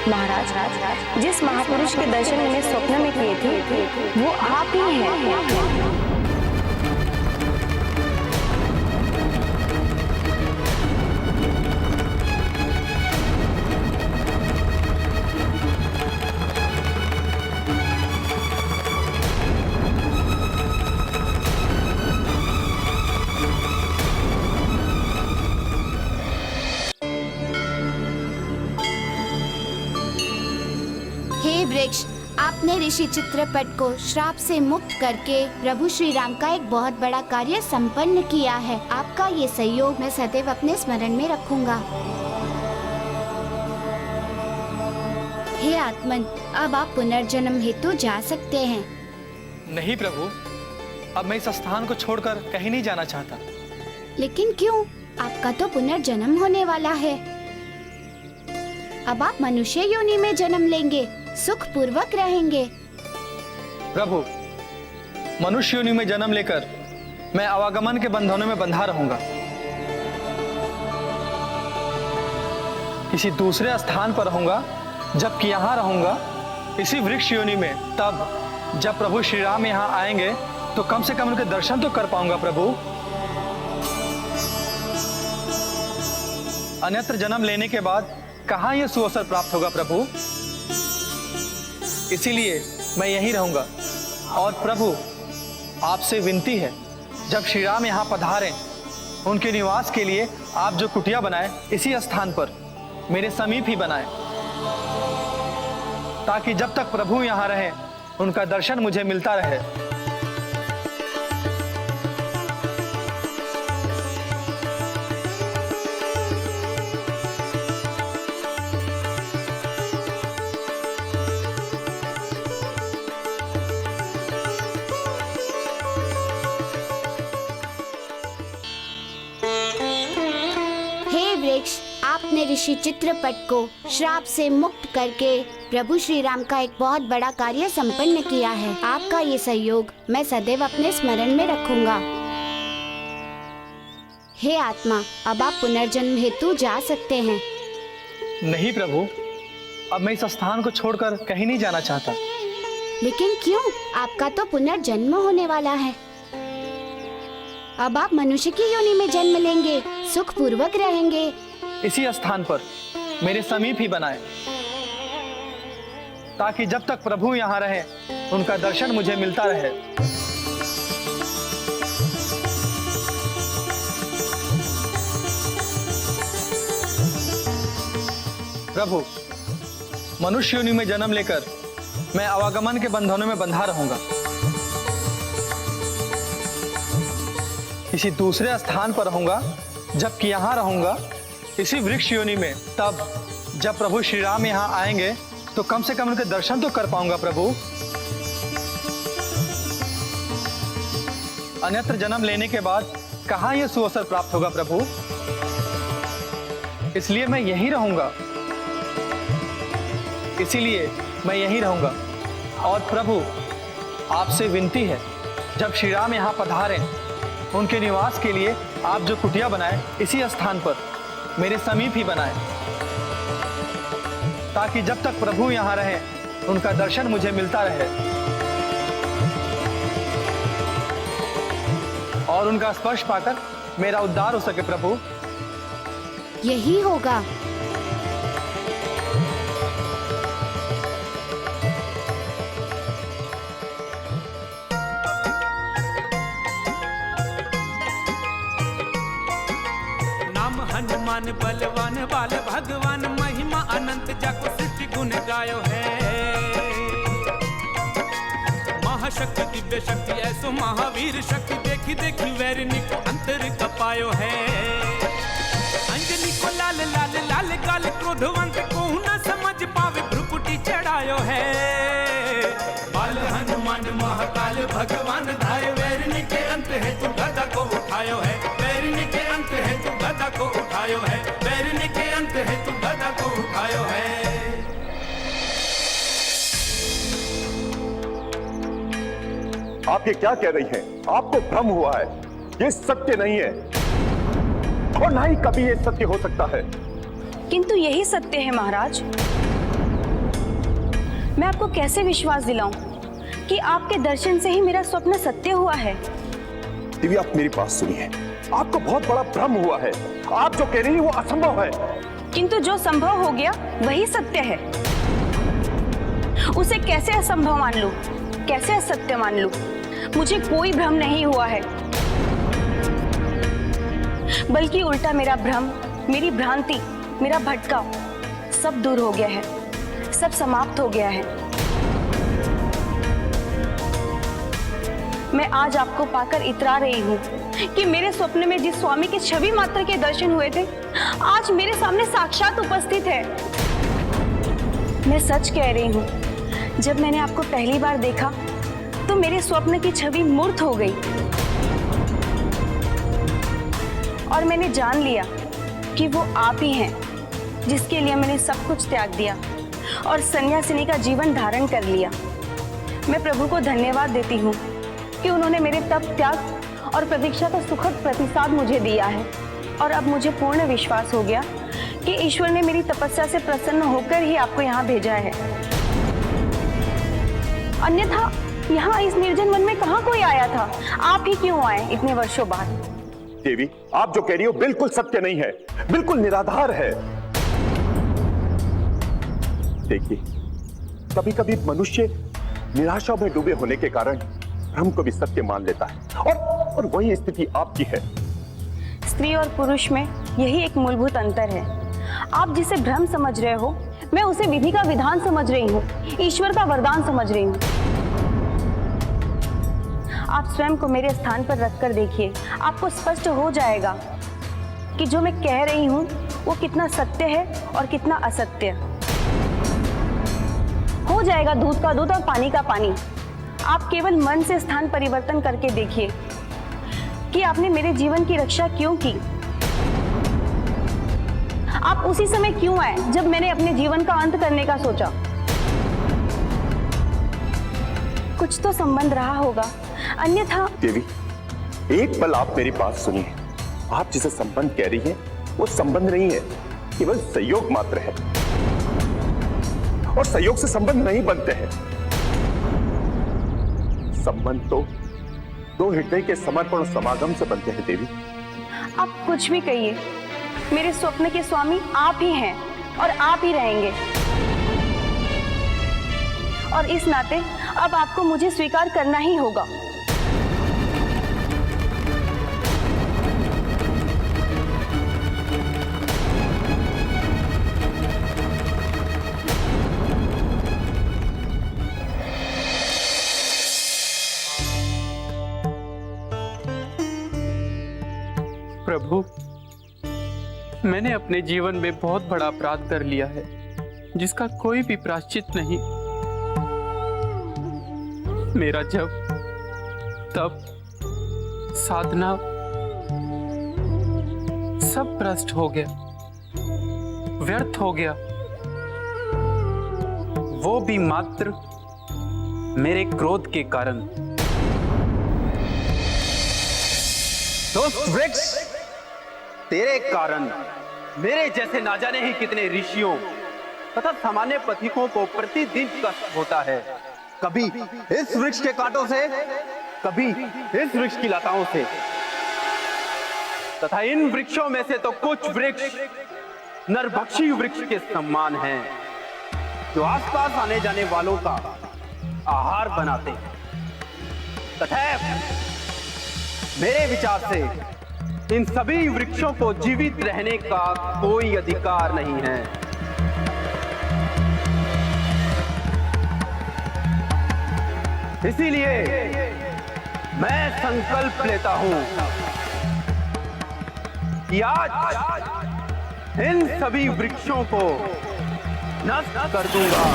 महाराज, जिस महापुरुष के दर्शन मैंने स्वप्न में किए थे वो आप ही हैं। हे वृक्ष, आपने ऋषि चित्रपट को श्राप से मुक्त करके प्रभु श्री राम का एक बहुत बड़ा कार्य संपन्न किया है। आपका ये सहयोग मैं सदैव अपने स्मरण में रखूंगा। हे आत्मन, अब आप पुनर्जन्म हेतु जा सकते हैं। नहीं प्रभु, अब मैं इस स्थान को छोड़कर कहीं नहीं जाना चाहता। लेकिन क्यों? आपका तो पुनर्जन्म होने वाला है। अब आप मनुष्य योनि में जन्म लेंगे, सुख पूर्वक रहेंगे। प्रभु, मनुष्य योनि में जन्म लेकर मैं आवागमन के बंधनों में बंधा रहूंगा। किसी दूसरे स्थान पर रहूंगा, जबकि यहाँ रहूंगा इसी वृक्ष योनि में। तब जब प्रभु श्री राम यहाँ आएंगे तो कम से कम उनके दर्शन तो कर पाऊंगा प्रभु। अन्यत्र जन्म लेने के बाद कहाँ यह सुअवसर प्राप्त होगा प्रभु। इसीलिए मैं यहीं रहूंगा। और प्रभु, आपसे विनती है, जब श्री राम यहाँ पधारें, उनके निवास के लिए आप जो कुटिया बनाए इसी स्थान पर मेरे समीप ही बनाए। ताकि जब तक प्रभु यहाँ रहे उनका दर्शन मुझे मिलता रहे। हे वृक्ष, आपने ऋषि चित्रपट को श्राप से मुक्त करके प्रभु श्री राम का एक बहुत बड़ा कार्य संपन्न किया है। आपका ये सहयोग मैं सदैव अपने स्मरण में रखूंगा। हे आत्मा, अब आप पुनर्जन्म हेतु जा सकते हैं। नहीं प्रभु, अब मैं इस स्थान को छोड़कर कहीं नहीं जाना चाहता। लेकिन क्यों? आपका तो पुनर्जन्म होने वाला है। अब आप मनुष्य की योनि में जन्म लेंगे, सुख पूर्वक रहेंगे। इसी स्थान पर मेरे समीप ही बनाए, ताकि जब तक प्रभु यहाँ रहे उनका दर्शन मुझे मिलता रहे। प्रभु, मनुष्य योनि में जन्म लेकर मैं आवागमन के बंधनों में बंधा रहूंगा। किसी दूसरे स्थान पर रहूंगा, जबकि यहाँ रहूंगा इसी वृक्ष योनि में, तब जब प्रभु श्री राम यहाँ आएंगे तो कम से कम उनके दर्शन तो कर पाऊंगा प्रभु। अन्यत्र जन्म लेने के बाद कहाँ यह सुअवसर प्राप्त होगा प्रभु। इसलिए मैं यहीं रहूंगा, इसीलिए मैं यहीं रहूंगा। और प्रभु, आपसे विनती है, जब श्री राम यहाँ पधारे उनके निवास के लिए आप जो कुटिया बनाए इसी स्थान पर मेरे समीप ही बनाए, ताकि जब तक प्रभु यहाँ रहे उनका दर्शन मुझे मिलता रहे और उनका स्पर्श पाकर मेरा उद्धार हो सके प्रभु। यही होगा। हनुमान बलवान बाल भगवान, महिमा अनंत जग सृष्टि गुण गायो है। महाशक्ति दिव्य शक्ति ऐसो महावीर शक्ति, देखी देखी वैरिणी को अंतर कपायो है। अंजलि को लाल लाल लाल गाल, क्रोधवंत को न समझ पावे भ्रुकुटी चढ़ायो है। बाल हनुमान महाकाल भगवान धाय, वैरिणी के अंत है तू गदा को उठायो है। वैरिणी के अंत है तू गदा को उठायो है। वैरिणी के अंत है तू गदा को उठायो है। आप ये क्या कह रही हैं? आपको भ्रम हुआ है, ये सत्य नहीं है और ना ही कभी ये सत्य हो सकता है। किंतु यही सत्य है महाराज। मैं आपको कैसे विश्वास दिलाऊं कि आपके दर्शन से ही मेरा स्वप्न सत्य हुआ है। देवी, आप मेरी बात सुनिए, आपको बहुत बड़ा भ्रम हुआ है। आप जो कह रही हैं वो असंभव है। किंतु जो संभव हो गया वही सत्य है। उसे कैसे असंभव मान लूं, कैसे असत्य मान लूं? मुझे कोई भ्रम नहीं हुआ है, बल्कि उल्टा मेरा भ्रम, मेरी भ्रांति, मेरा भटकाव सब दूर हो गया है, सब समाप्त हो गया है। मैं आज आपको पाकर इतरा रही हूँ कि मेरे स्वप्न में जिस स्वामी के छवि मात्र के दर्शन हुए थे, आज मेरे सामने साक्षात उपस्थित है। मैं सच कह रही हूँ, जब मैंने आपको पहली बार देखा तो मेरे स्वप्न की छवि मूर्त हो गई और मैंने जान लिया कि वो आप ही हैं, जिसके लिए मैंने सब कुछ त्याग दिया और सन्यासिनी का जीवन धारण कर लिया। मैं प्रभु को धन्यवाद देती हूँ कि उन्होंने मेरे तप, त्याग और प्रतीक्षा का सुखद प्रतिसाद मुझे दिया है। और अब मुझे पूर्ण विश्वास हो गया कि ईश्वर ने मेरी तपस्या से प्रसन्न होकर ही आपको यहाँ भेजा है। अन्यथा यहाँ इस निर्जन वन में कहाँ कोई आया था? आप ही क्यों आए इतने वर्षों बाद? देवी, आप जो कह रही हो बिल्कुल सत्य नहीं है, बिल्कुल निराधार है। देखिए, कभी कभी मनुष्य निराशा में डूबे होने के कारण भ्रम को भी सत्य मान लेता है और वही स्थिति आपकी है। स्त्री और पुरुष में यही एक मूलभूत अंतर है। आप जिसे भ्रम समझ रहे हो, मैं उसे विधि का विधान समझ रही हूँ, ईश्वर का वरदान समझ रही हूँ। आप स्वयं को मेरे स्थान पर रखकर देखिए, आपको स्पष्ट हो जाएगा कि जो मैं कह रही हूँ वो कितना सत्य है और कितना असत्य। हो जाएगा दूध का दूध और पानी का पानी। आप केवल मन से स्थान परिवर्तन करके देखिए कि आपने मेरे जीवन की रक्षा क्यों की। आप उसी समय क्यों आए जब मैंने अपने जीवन का अंत करने का सोचा। कुछ तो संबंध रहा होगा, अन्यथा। देवी, एक पल आप मेरी बात सुनिए। आप जिसे संबंध कह रही हैं, वो संबंध नहीं है, केवल संयोग मात्र है। और संयोग से संबंध नहीं बनते हैं। संबंध तो दो हृदय के समर्पण और समागम से बनते हैं। देवी, आप कुछ भी कहिए, मेरे स्वप्न के स्वामी आप ही हैं और आप ही रहेंगे। और इस नाते अब आपको मुझे स्वीकार करना ही होगा। प्रभु, मैंने अपने जीवन में बहुत बड़ा अपराध कर लिया है, जिसका कोई भी प्रायश्चित नहीं। मेरा जब तब साधना सब भ्रष्ट हो गया, व्यर्थ हो गया, वो भी मात्र मेरे क्रोध के कारण। दोस्त वृक्ष, तेरे कारण मेरे जैसे ना जाने ही कितने ऋषियों तथा सामान्य पथिकों को प्रतिदिन कष्ट होता है। कभी इस वृक्ष के कांटों से, कभी इस वृक्ष की लताओं से, तथा इन वृक्षों में से तो कुछ वृक्ष नरभक्षी वृक्ष के समान हैं, जो आसपास आने जाने वालों का आहार बनाते हैं। तथा मेरे विचार से इन सभी वृक्षों को जीवित रहने का कोई अधिकार नहीं है। इसीलिए मैं संकल्प लेता हूं कि आज इन सभी वृक्षों को नष्ट कर दूंगा।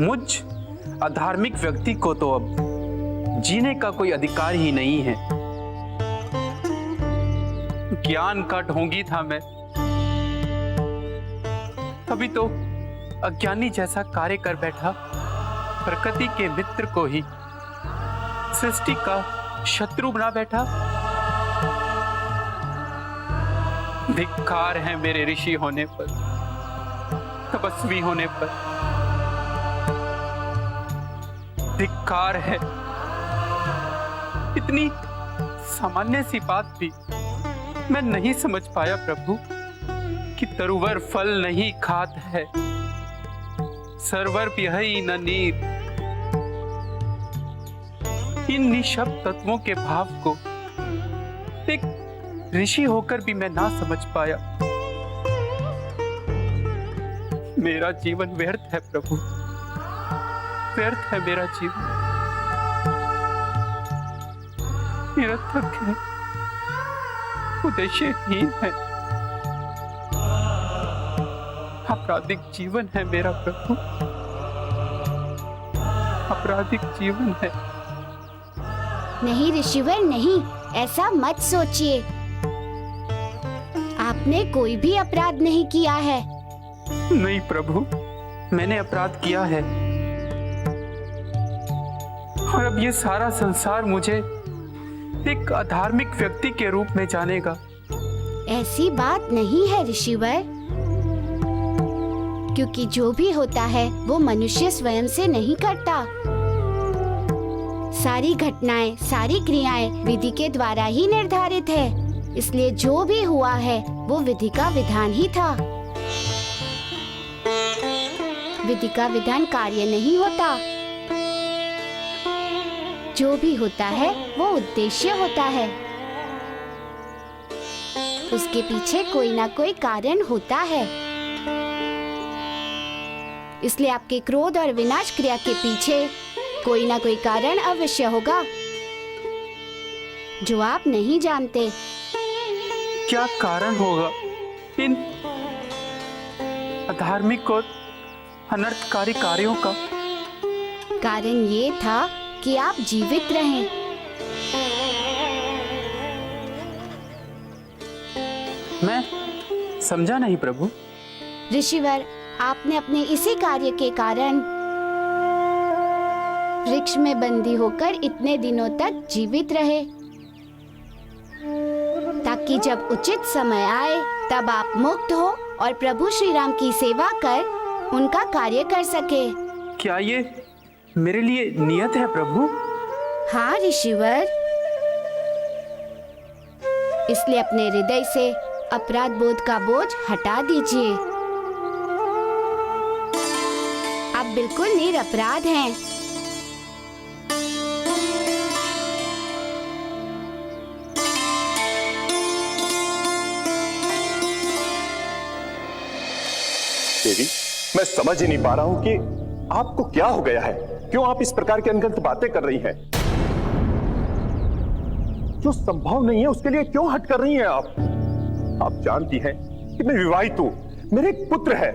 मुझ अधार्मिक व्यक्ति को तो अब जीने का कोई अधिकार ही नहीं है। ज्ञान का ढोंगी था मैं, तभी तो अज्ञानी जैसा कार्य कर बैठा, प्रकृति के मित्र को ही सृष्टि का शत्रु बना बैठा। धिक्कार है मेरे ऋषि होने पर, तपस्वी होने पर। धिक्कार है। इतनी सामान्य सी बात भी मैं नहीं समझ पाया प्रभु कि तरुवर फल नहीं खात है, सरवर पिहई न नीर। इन निशब्द तत्वों के भाव को एक ऋषि होकर भी मैं ना समझ पाया। मेरा जीवन व्यर्थ है प्रभु, व्यर्थ है मेरा जीवन, निरर्थक है, उद्देश्यहीन है, आपराधिक जीवन है मेरा प्रभु, आपराधिक जीवन है। नहीं ऋषिवर नहीं, ऐसा मत सोचिए। आपने कोई भी अपराध नहीं किया है। नहीं प्रभु, मैंने अपराध किया है, और अब ये सारा संसार मुझे एक अधार्मिक व्यक्ति के रूप में जानेगा। ऐसी बात नहीं है ऋषिवर, क्योंकि जो भी होता है वो मनुष्य स्वयं से नहीं करता। सारी घटनाएं, सारी क्रियाएं विधि के द्वारा ही निर्धारित है। इसलिए जो भी हुआ है वो विधि का विधान ही था। विधि का विधान कार्य नहीं होता, जो भी होता है वो उद्देश्य होता है। उसके पीछे कोई ना कोई कारण होता है। इसलिए आपके क्रोध और विनाश क्रिया के पीछे कोई ना कोई कारण अवश्य होगा जो आप नहीं जानते। क्या कारण होगा इन अधार्मिक और अनर्थकारी कार्यों का? कारण ये था कि आप जीवित रहें। मैं समझा नहीं प्रभु। ऋषिवर, आपने अपने इसी कार्य के कारण वृक्ष में बंदी होकर इतने दिनों तक जीवित रहे, ताकि जब उचित समय आए तब आप मुक्त हो और प्रभु श्री राम की सेवा कर उनका कार्य कर सके। क्या ये मेरे लिए नियत है प्रभु? हाँ ऋषिवर, इसलिए अपने हृदय से अपराध बोध का बोझ हटा दीजिए। आप बिल्कुल निरपराध हैं। देवी, मैं समझ ही नहीं पा रहा हूं कि आपको क्या हो गया है। क्यों आप इस प्रकार की अनगंत बातें कर रही हैं? जो संभव नहीं है उसके लिए क्यों हट कर रही हैं आप? आप जानती हैं कि मैं विवाहित हूं, मेरे एक पुत्र है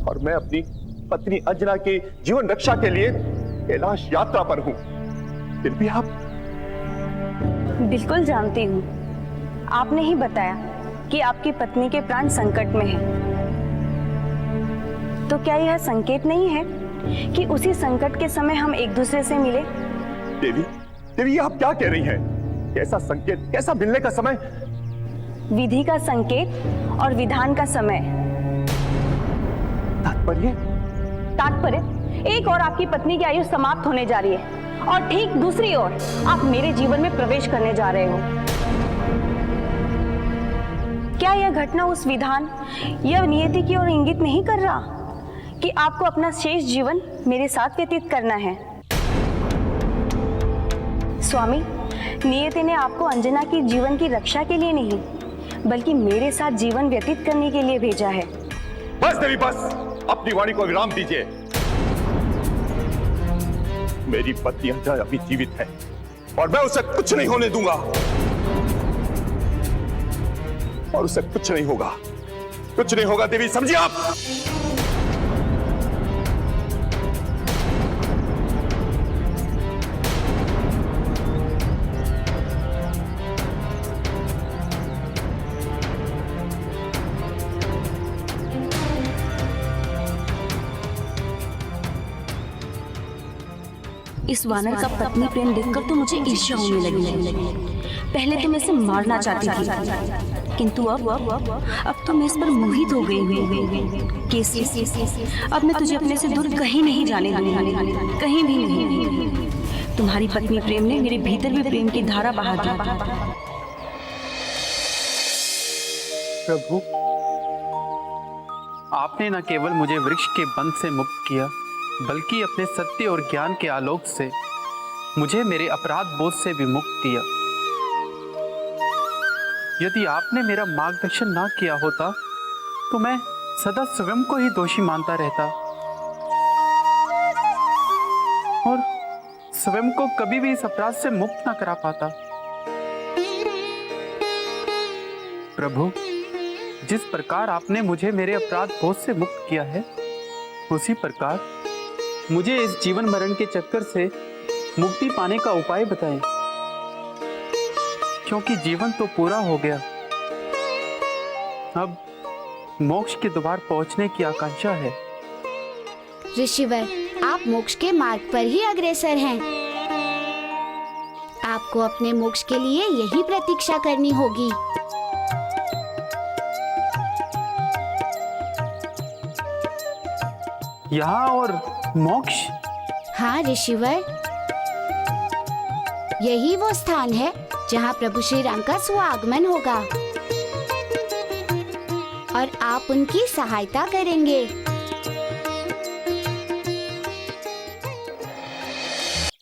और मैं अपनी पत्नी अंजना के जीवन रक्षा के लिए कैलाश यात्रा पर हूं। फिर भी आप? बिल्कुल जानती हूँ। आपने ही बताया कि आपकी पत्नी के प्राण संकट में हैं। तो क्या यह संकेत नहीं है कि उसी संकट के समय हम एक दूसरे से मिले? देवी, देवी आप क्या कह रही हैं? कैसा संकेत, कैसा मिलने का समय? विधि का संकेत और विधान का समय। तात्पर्य? तात्पर्य, एक और आपकी पत्नी की आयु समाप्त होने जा रही है और ठीक दूसरी ओर आप मेरे जीवन में प्रवेश करने जा रहे हो। क्या यह घटना उस विधान या नियति की ओर इंगित नहीं कर रहा कि आपको अपना शेष जीवन मेरे साथ व्यतीत करना है? स्वामी, नियति ने आपको अंजना की जीवन की रक्षा के लिए नहीं बल्कि मेरे साथ जीवन व्यतीत करने के लिए भेजा है। बस देवी बस, अपनी वाणी को विराम दीजिए। मेरी पत्नी अंजना अभी जीवित है और मैं उसे कुछ नहीं होने दूंगा और उसे कुछ नहीं होगा, कुछ नहीं होगा देवी, समझिए आप। इस वानर का पत्नी प्रेम देखकर तो मुझे ईर्ष्या होने लगी। पहले तो मैं इसे मारना चाहती थी, किंतु अब तो मैं इस पर मोहित हो गई हूँ। केसी, अब मैं तुझे अपने से दूर कहीं नहीं जाने दूंगी, कहीं भी नहीं। तुम्हारी पत्नी प्रेम ने मेरे भीतर भी प्रेम की धारा बहा दी। प्रभु, आपने न केवल मुझे वृक्ष के बंध से मुक्त किया बल्कि अपने सत्य और ज्ञान के आलोक से मुझे मेरे अपराध बोध से भी मुक्त किया। यदि आपने मेरा मार्गदर्शन ना किया होता तो मैं सदा स्वयं को ही दोषी मानता रहता और स्वयं को कभी भी इस अपराध से मुक्त ना करा पाता। प्रभु, जिस प्रकार आपने मुझे मेरे अपराध बोझ से मुक्त किया है उसी प्रकार मुझे इस जीवन मरण के चक्कर से मुक्ति पाने का उपाय बताएं, क्योंकि जीवन तो पूरा हो गया। अब मोक्ष के द्वार पहुंचने की आकांक्षा है। ऋषिवर, आप मोक्ष के मार्ग पर ही अग्रसर हैं। आपको अपने मोक्ष के लिए यही प्रतीक्षा करनी होगी। यहाँ और मोक्ष? हाँ ऋषिवर, यही वो स्थान है जहाँ प्रभु श्री राम का स्वागमन होगा और आप उनकी सहायता करेंगे।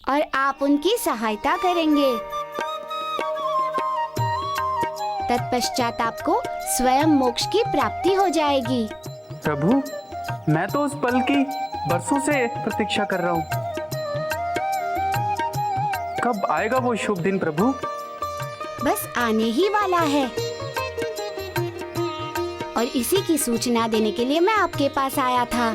और आप उनकी सहायता करेंगे। तत्पश्चात आपको स्वयं मोक्ष की प्राप्ति हो जाएगी। प्रभु, मैं तो उस पल की बरसों से प्रतीक्षा कर रहा हूँ। कब आएगा वो शुभ दिन प्रभु? बस आने ही वाला है। और इसी की सूचना देने के लिए मैं आपके पास आया था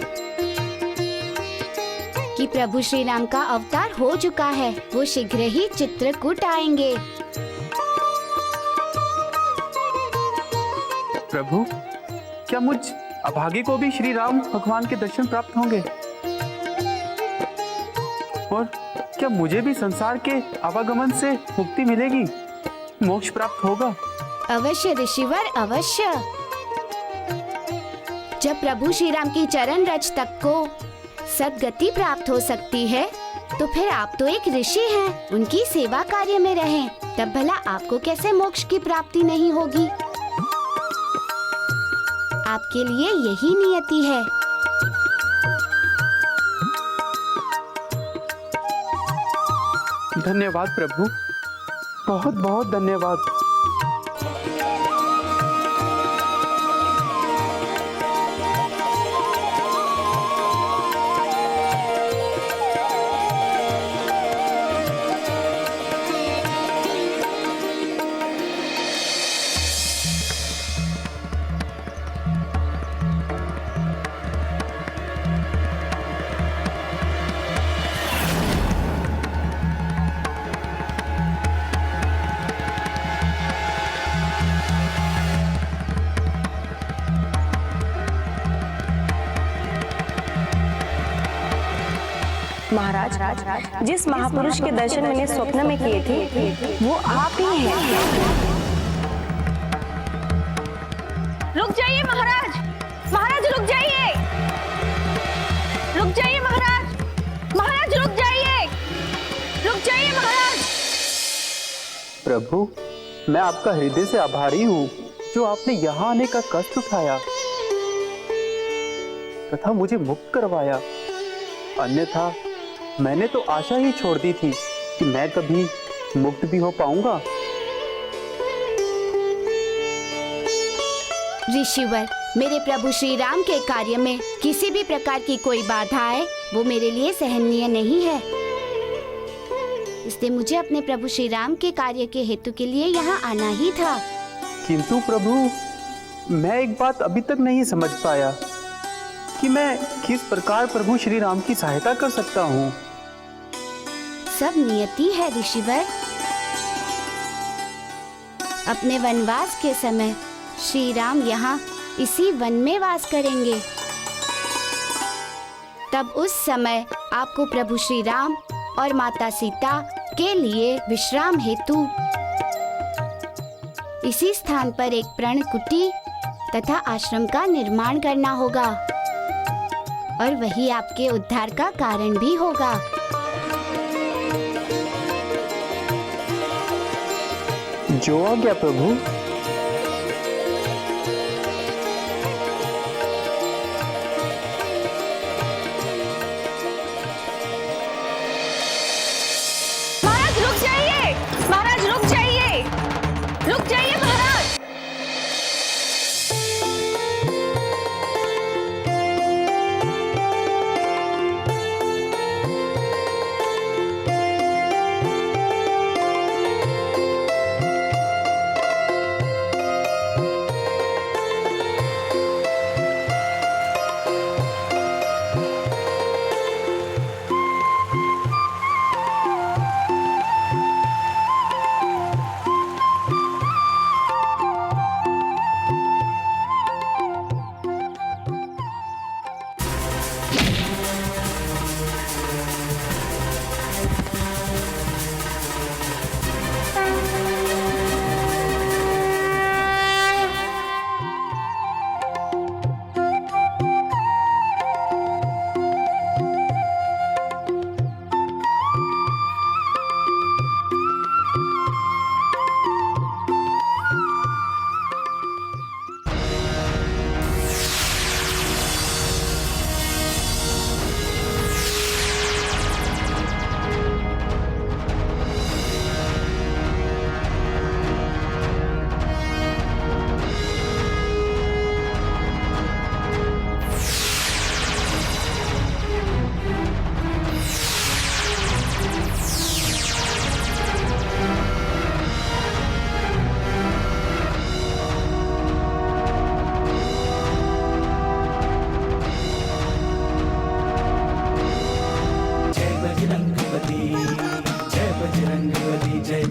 कि प्रभु श्री राम का अवतार हो चुका है। वो शीघ्र ही चित्रकूट आएंगे। प्रभु, क्या मुझ अभागी को भी श्री राम भगवान के दर्शन प्राप्त होंगे? और क्या मुझे भी संसार के आवागमन से मुक्ति मिलेगी, मोक्ष प्राप्त होगा? अवश्य ऋषिवर, अवश्य। जब प्रभु श्री राम की चरण रज तक को सद्गति प्राप्त हो सकती है, तो फिर आप तो एक ऋषि हैं, उनकी सेवा कार्य में रहें, तब भला आपको कैसे मोक्ष की प्राप्ति नहीं होगी? आपके लिए यही नियति है। धन्यवाद प्रभु, बहुत बहुत धन्यवाद। महाराज, जिस महापुरुष के दर्शन मैंने स्वप्न में किए थे वो आप ही हैं। रुक जाइए महाराज, महाराज रुक जाइए, रुक जाइए महाराज, महाराज रुक जाइए, रुक जाइए महाराज। प्रभु, मैं आपका हृदय से आभारी हूँ जो आपने यहाँ आने का कष्ट उठाया तथा मुझे मुक्त करवाया। अन्यथा मैंने तो आशा ही छोड़ दी थी कि मैं कभी मुक्त भी हो पाऊंगा। ऋषिवर, मेरे प्रभु श्री राम के कार्य में किसी भी प्रकार की कोई बाधा आए, वो मेरे लिए सहनीय नहीं है। इसलिए मुझे अपने प्रभु श्री राम के कार्य के हेतु के लिए यहाँ आना ही था। किंतु प्रभु, मैं एक बात अभी तक नहीं समझ पाया कि मैं किस प्रकार प्रभु श्री राम की सहायता कर सकता हूँ। सब नियति है ऋषिवर। अपने वनवास के समय श्री राम यहाँ इसी वन में वास करेंगे। तब उस समय आपको प्रभु श्री राम और माता सीता के लिए विश्राम हेतु इसी स्थान पर एक प्रण कुटी तथा आश्रम का निर्माण करना होगा, और वही आपके उद्धार का कारण भी होगा। जो आज्ञा प्रभु। महाराज रुक जाइए, महाराज रुक जाइए, रुक जाइए महाराज।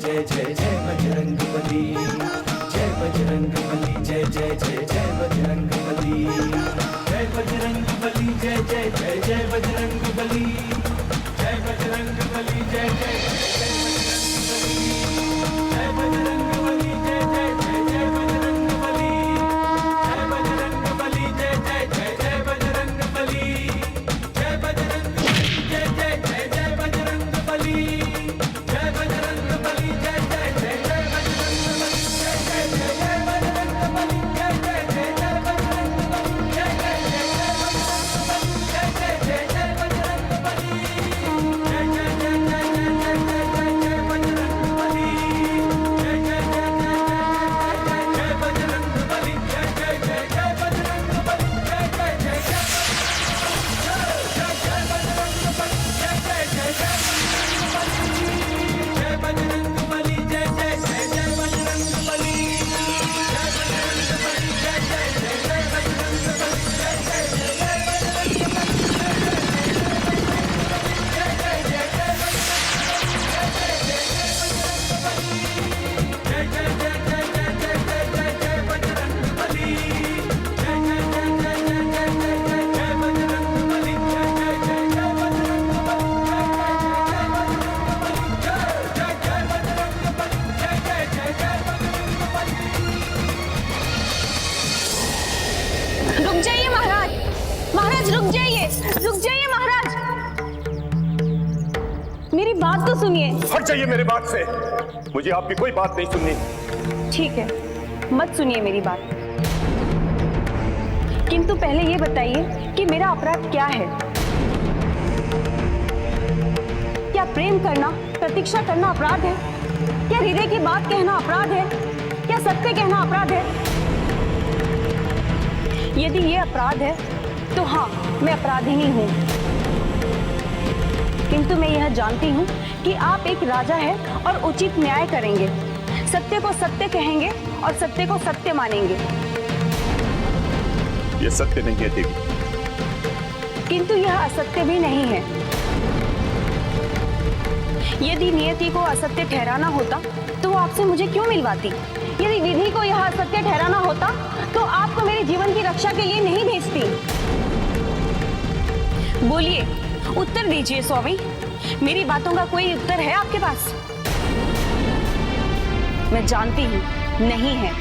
जय जय जय बजरंग बली, जय बजरंग बली, जय जय जय जय बजरंग बली, जय बजरंग बली, जय जय जय जय बजरंग बली, जय बजरंग बली, जय जय जय बजरंग बली, जय जय जय जय बजरंग बली, जय बजरंग बली, जय जय जय जय बजरंग बली, जय बजरंग बली, जय जय जय जय बजरंग बली, जय बजरंग बली, जय जय जय जय बजरंग बली, जय जय जय जय बजरंग बली, जय जय जय जय बजरंग बली, जय जय जय जय बजरंग बली, जय जय जय जय बजरंग बली, जय जय जय जय बजरंग बली, जय जय जय जय बजरंग बली, जय जय जय जय बजरंग बली, जय जय जय जय बजरंग बली, जय बजरंग बली, जय जय जय जय बजरंग बली, जय जय जय जय रुक जाइए महाराज, महाराज रुक जाइए, रुक जाइए महाराज, मेरी बात तो सुनिए। हट जाइए मेरे बात से, मुझे आपकी कोई बात नहीं सुननी। ठीक है, मत सुनिए मेरी बात, किंतु पहले ये बताइए कि मेरा अपराध क्या है? क्या प्रेम करना, प्रतीक्षा करना अपराध है? क्या हृदय की बात कहना अपराध है? क्या सत्य कहना अपराध है? यदि ये अपराध है तो हाँ, मैं अपराधिनी हूँ, किंतु मैं यह जानती हूँ कि आप एक राजा हैं और उचित न्याय करेंगे, सत्य को सत्य कहेंगे और सत्य को सत्य मानेंगे। ये सत्य नहीं है देवी। किंतु यह असत्य भी नहीं है। यदि नियति को असत्य ठहराना होता तो वो आपसे मुझे क्यों मिलवाती? यदि विधि को यह असत्य ठहराना होता तो आपको मेरे जीवन की रक्षा के लिए नहीं भेजती। बोलिए, उत्तर दीजिए स्वामी, मेरी बातों का कोई उत्तर है आपके पास? मैं जानती हूं नहीं है।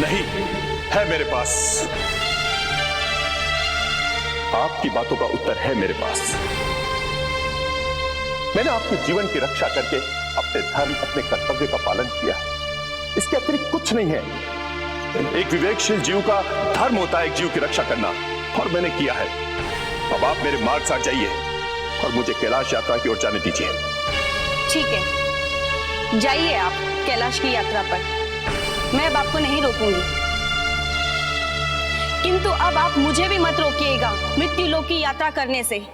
नहीं है मेरे पास, आपकी बातों का उत्तर है मेरे पास। मैंने आपके जीवन की रक्षा करके अपने धर्म, अपने कर्तव्य का पालन किया है, इसके अतिरिक्त कुछ नहीं है। एक विवेकशील जीव का धर्म होता है एक जीव की रक्षा करना, और मैंने किया है। अब आप मेरे मार्ग से जाइए और मुझे कैलाश यात्रा की ओर जाने दीजिए। ठीक है, जाइए आप कैलाश की यात्रा पर, मैं अब आपको नहीं रोकूंगी, किंतु अब आप मुझे भी मत रोकिएगा मृत्यु लोक की यात्रा करने से।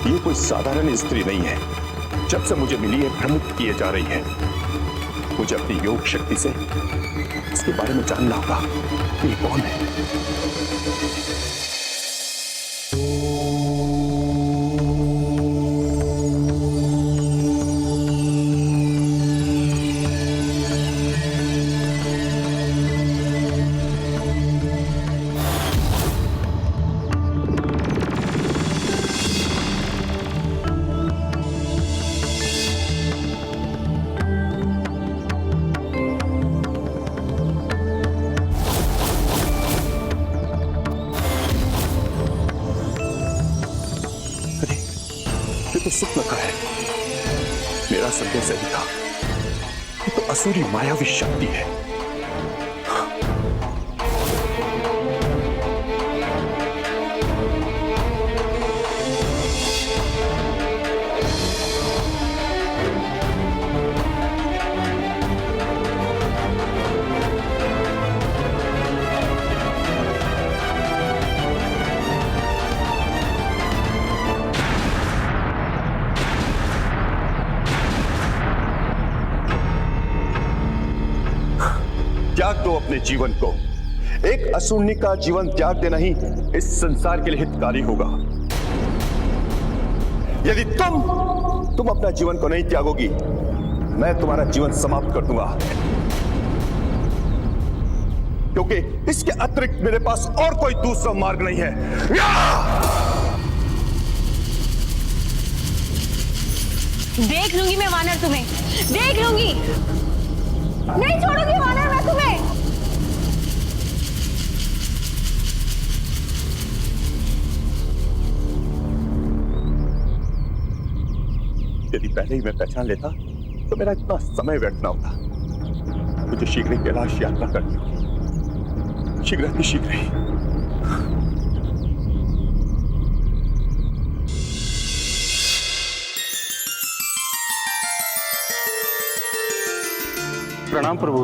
ये कोई साधारण स्त्री नहीं है, जब से मुझे मिली है भ्रमित किए जा रही है। मुझे अपनी योग शक्ति से इसके बारे में जानना होगा कि ये कौन है। तो स्वप्न का है, मेरा संदेह सही था। ये तो असुरी मायावी शक्ति है। अपने जीवन को। एक असुरनी का जीवन त्याग देना ही इस संसार के लिए हितकारी होगा। यदि तुम अपना जीवन को नहीं त्यागोगी, मैं तुम्हारा जीवन समाप्त कर दूंगा, क्योंकि इसके अतिरिक्त मेरे पास और कोई दूसरा मार्ग नहीं है। देख लूंगी मैं वानर तुम्हें, देख लूंगी, नहीं छोड़ूंगी वानर मैं तुम्हें। यदि पहले ही मैं पहचान लेता तो मेरा इतना समय व्यर्थ ना होता। मुझे शीघ्र ही कैलाश यात्रा करनी होगी, शीघ्र ही। प्रणाम प्रभु।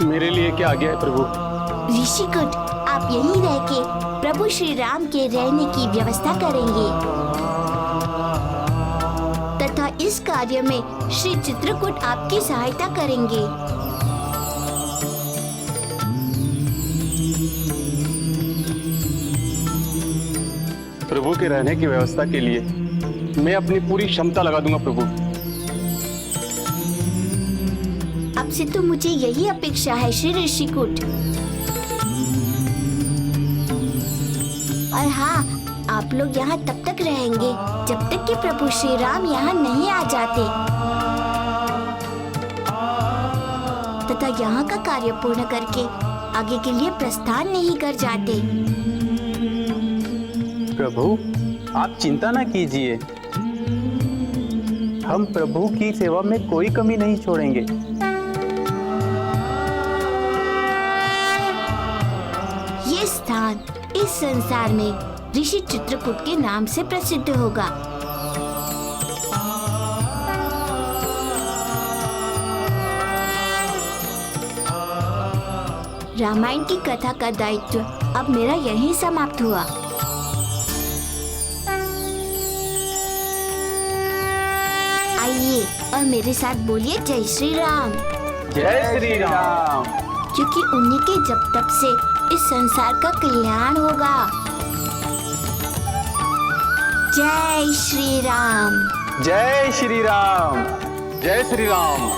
मेरे लिए क्या आज्ञा है प्रभु? ऋषिकुट, आप यहीं रह के प्रभु श्री राम के रहने की व्यवस्था करेंगे तथा इस कार्य में श्री चित्रकूट आपकी सहायता करेंगे। प्रभु के रहने की व्यवस्था के लिए मैं अपनी पूरी क्षमता लगा दूंगा प्रभु। अब से तो मुझे यही अपेक्षा है श्री ऋषिकुट। और हाँ, आप लोग यहाँ तब तक रहेंगे जब तक कि प्रभु श्री राम यहाँ नहीं आ जाते तथा यहाँ का कार्य पूर्ण करके आगे के लिए प्रस्थान नहीं कर जाते। प्रभु आप चिंता ना कीजिए, हम प्रभु की सेवा में कोई कमी नहीं छोड़ेंगे। ये स्थान इस संसार में ऋषि चित्रकूट के नाम से प्रसिद्ध होगा। रामायण की कथा का दायित्व अब मेरा यहीं समाप्त हुआ। आइए और मेरे साथ बोलिए जय श्री राम। जय श्री राम। क्योंकि उन्हीं के जब तप से इस संसार का कल्याण होगा। जय श्री राम। जय श्री राम। जय श्री राम।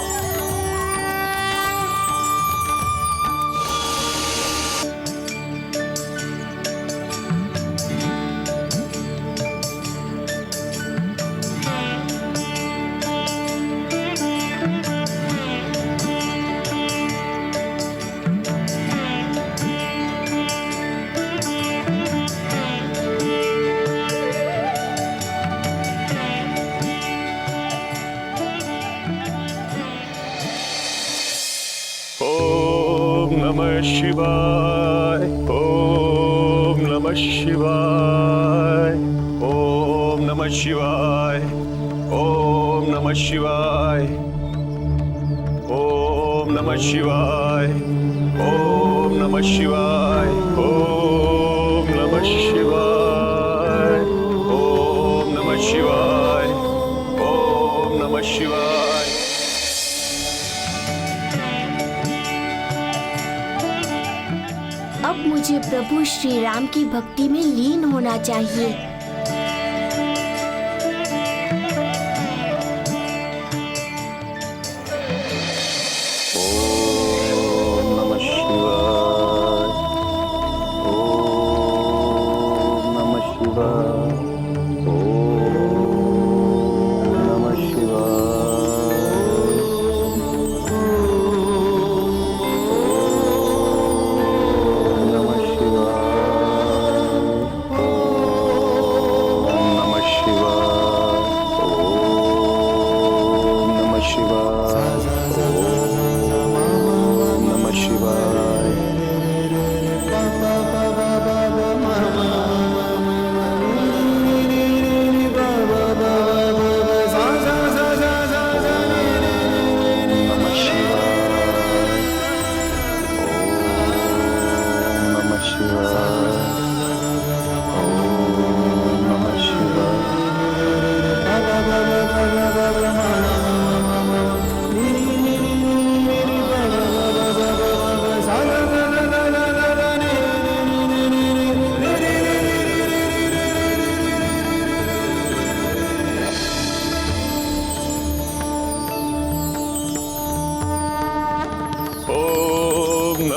नमः शिवाय, ओम नमः शिवाय, ओम नमः शिवाय, ओम नमः शिवाय, ओम नमः शिवाय, ओम नमः शिवाय, ओम नमः शिवाय, ओम नमः शिवाय, ओम नमः शिवाय। अब मुझे प्रभु श्री राम की भक्ति में लीन होना चाहिए। ओम नमः शिवाय, ओम नमः शिवाय, ओम नमः शिवाय,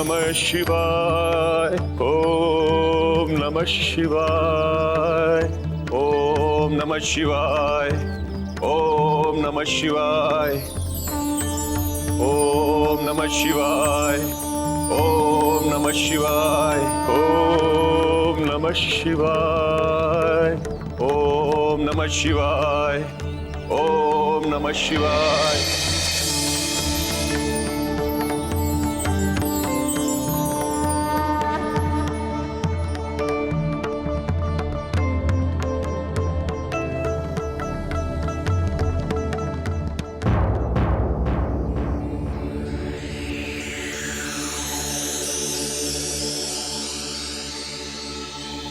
नमः शिवाय, ओम नमः शिवाय, ओम नमः शिवाय, ओम नमः शिवाय, ओम नमः शिवाय, ओम नमः शिवाय, ओम नमः शिवाय, ओम नमः शिवाय, ओम नमः शिवाय।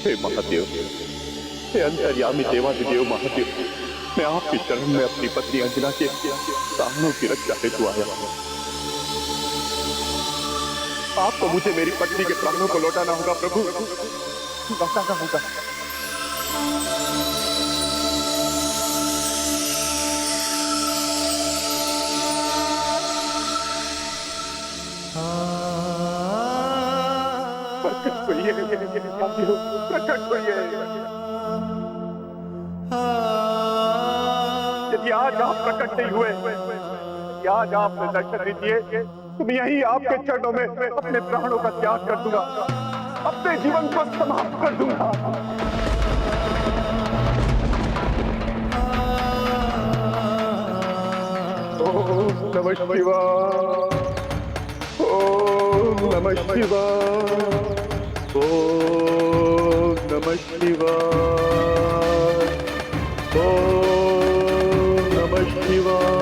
हे महादेव, हे अंतर्यामी देवाधिदेव महादेव, मैं आपके चरण में अपनी पत्नी अंजना के प्राणों की रक्षा हेतु आया हूं। आपको मुझे मेरी पत्नी के प्राणों को लौटाना होगा प्रभु, लौटाना होगा। प्रकट होइए। यदि आज आप प्रकट नहीं हुए, यदि आज आपने दर्शन नहीं दिए, तो मैं यही आपके चरणों में अपने प्राणों का त्याग कर दूंगा, अपने जीवन को समाप्त कर दूंगा। ओम नमः शिवाय, ओम नमः शिवाय, ओम नमः शिवाय, ओम नमः शिवाय,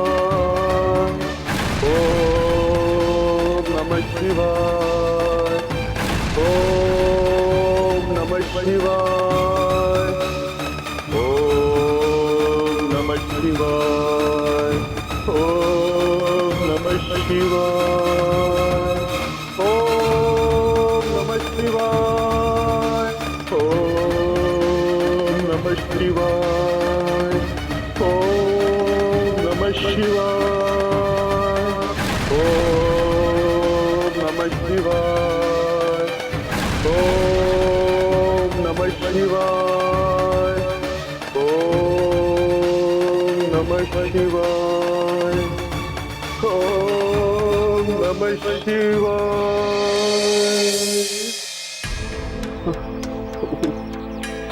ओम नमः शिवाय, ओम नमः शिवाय, ओम नमः शिवाय, ओम नमः शिवाय, ओम नमः शिवाय, ओम नमः शिवाय, ओम नमः शिवाय, ओम नमः शिवाय, ओम नमः शिवाय, ओम नमः शिवाय, ओम नमः शिवाय।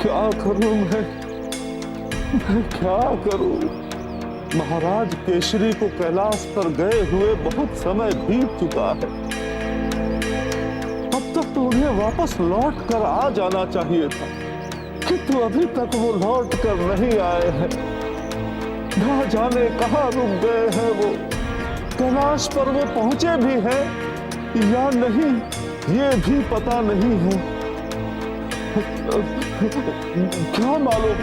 क्या करूं मैं क्या करूं? महाराज केसरी को कैलाश पर गए हुए बहुत समय बीत चुका है। अब तक तो उन्हें वापस लौट कर आ जाना चाहिए था, किंतु अभी तक वो लौट कर नहीं आए हैं। ना जाने कहाँ रुक गए हैं वो। कैलाश पर वो पहुंचे भी हैं या नहीं, ये भी पता नहीं है। क्या मालूम,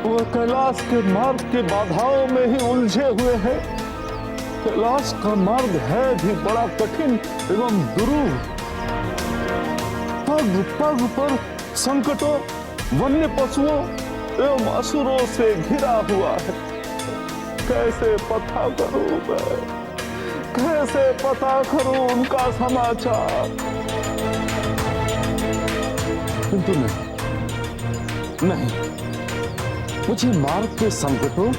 वो कैलाश के मार्ग के बाधाओं में ही उलझे हुए हैं। कैलाश का मार्ग है भी बड़ा कठिन एवं दुरूह। पग पग पर संकटों, वन्य पशुओं एवं असुरों से घिरा हुआ है। कैसे पता करूं मैं, कैसे पता करूं उनका समाचार? किंतु नहीं, मुझे मार्ग के संकटों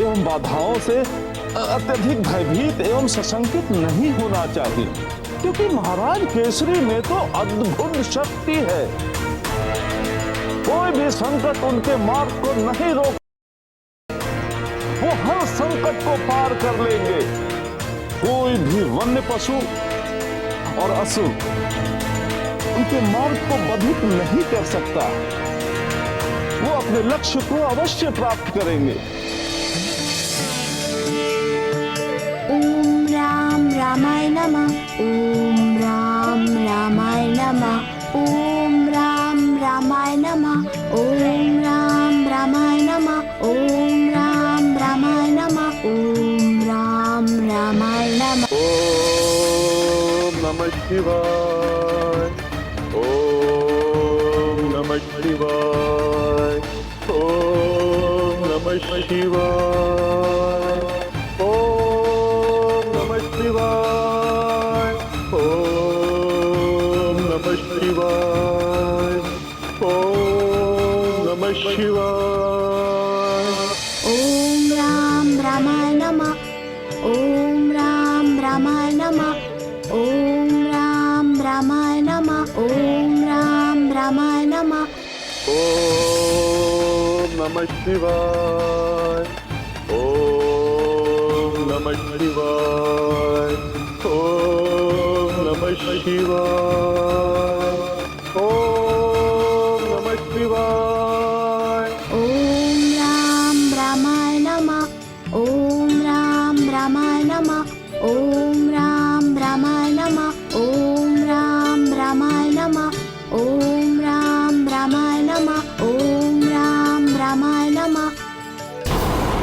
एवं बाधाओं से अत्यधिक भयभीत एवं सशंकित नहीं होना चाहिए, क्योंकि महाराज केसरी में तो अद्भुत शक्ति है। कोई भी संकट उनके मार्ग को नहीं रोक, वो हर संकट को पार कर लेंगे। कोई भी वन्य पशु और असुर उनके मार्ग को बाधित नहीं कर सकता। वो अपने लक्ष्य को अवश्य प्राप्त करेंगे। ओम राम रामाय नमः, ओम राम रामाय नमः, ओम राम रामाय नमः, ओम राम रामाय नमः, ओम राम रामाय नमः, ओम राम रामाय नमः। ओम नमः शिवाय, ओम नमः शिवाय, ओम नमः शिवाय, ओम नमः शिवाय, ओम ओम राम रामाय नमः। ओम राम रामाय नमः। ओम नमः शिवाय। ओम नमः शिवाय। ओम नमः शिवाय।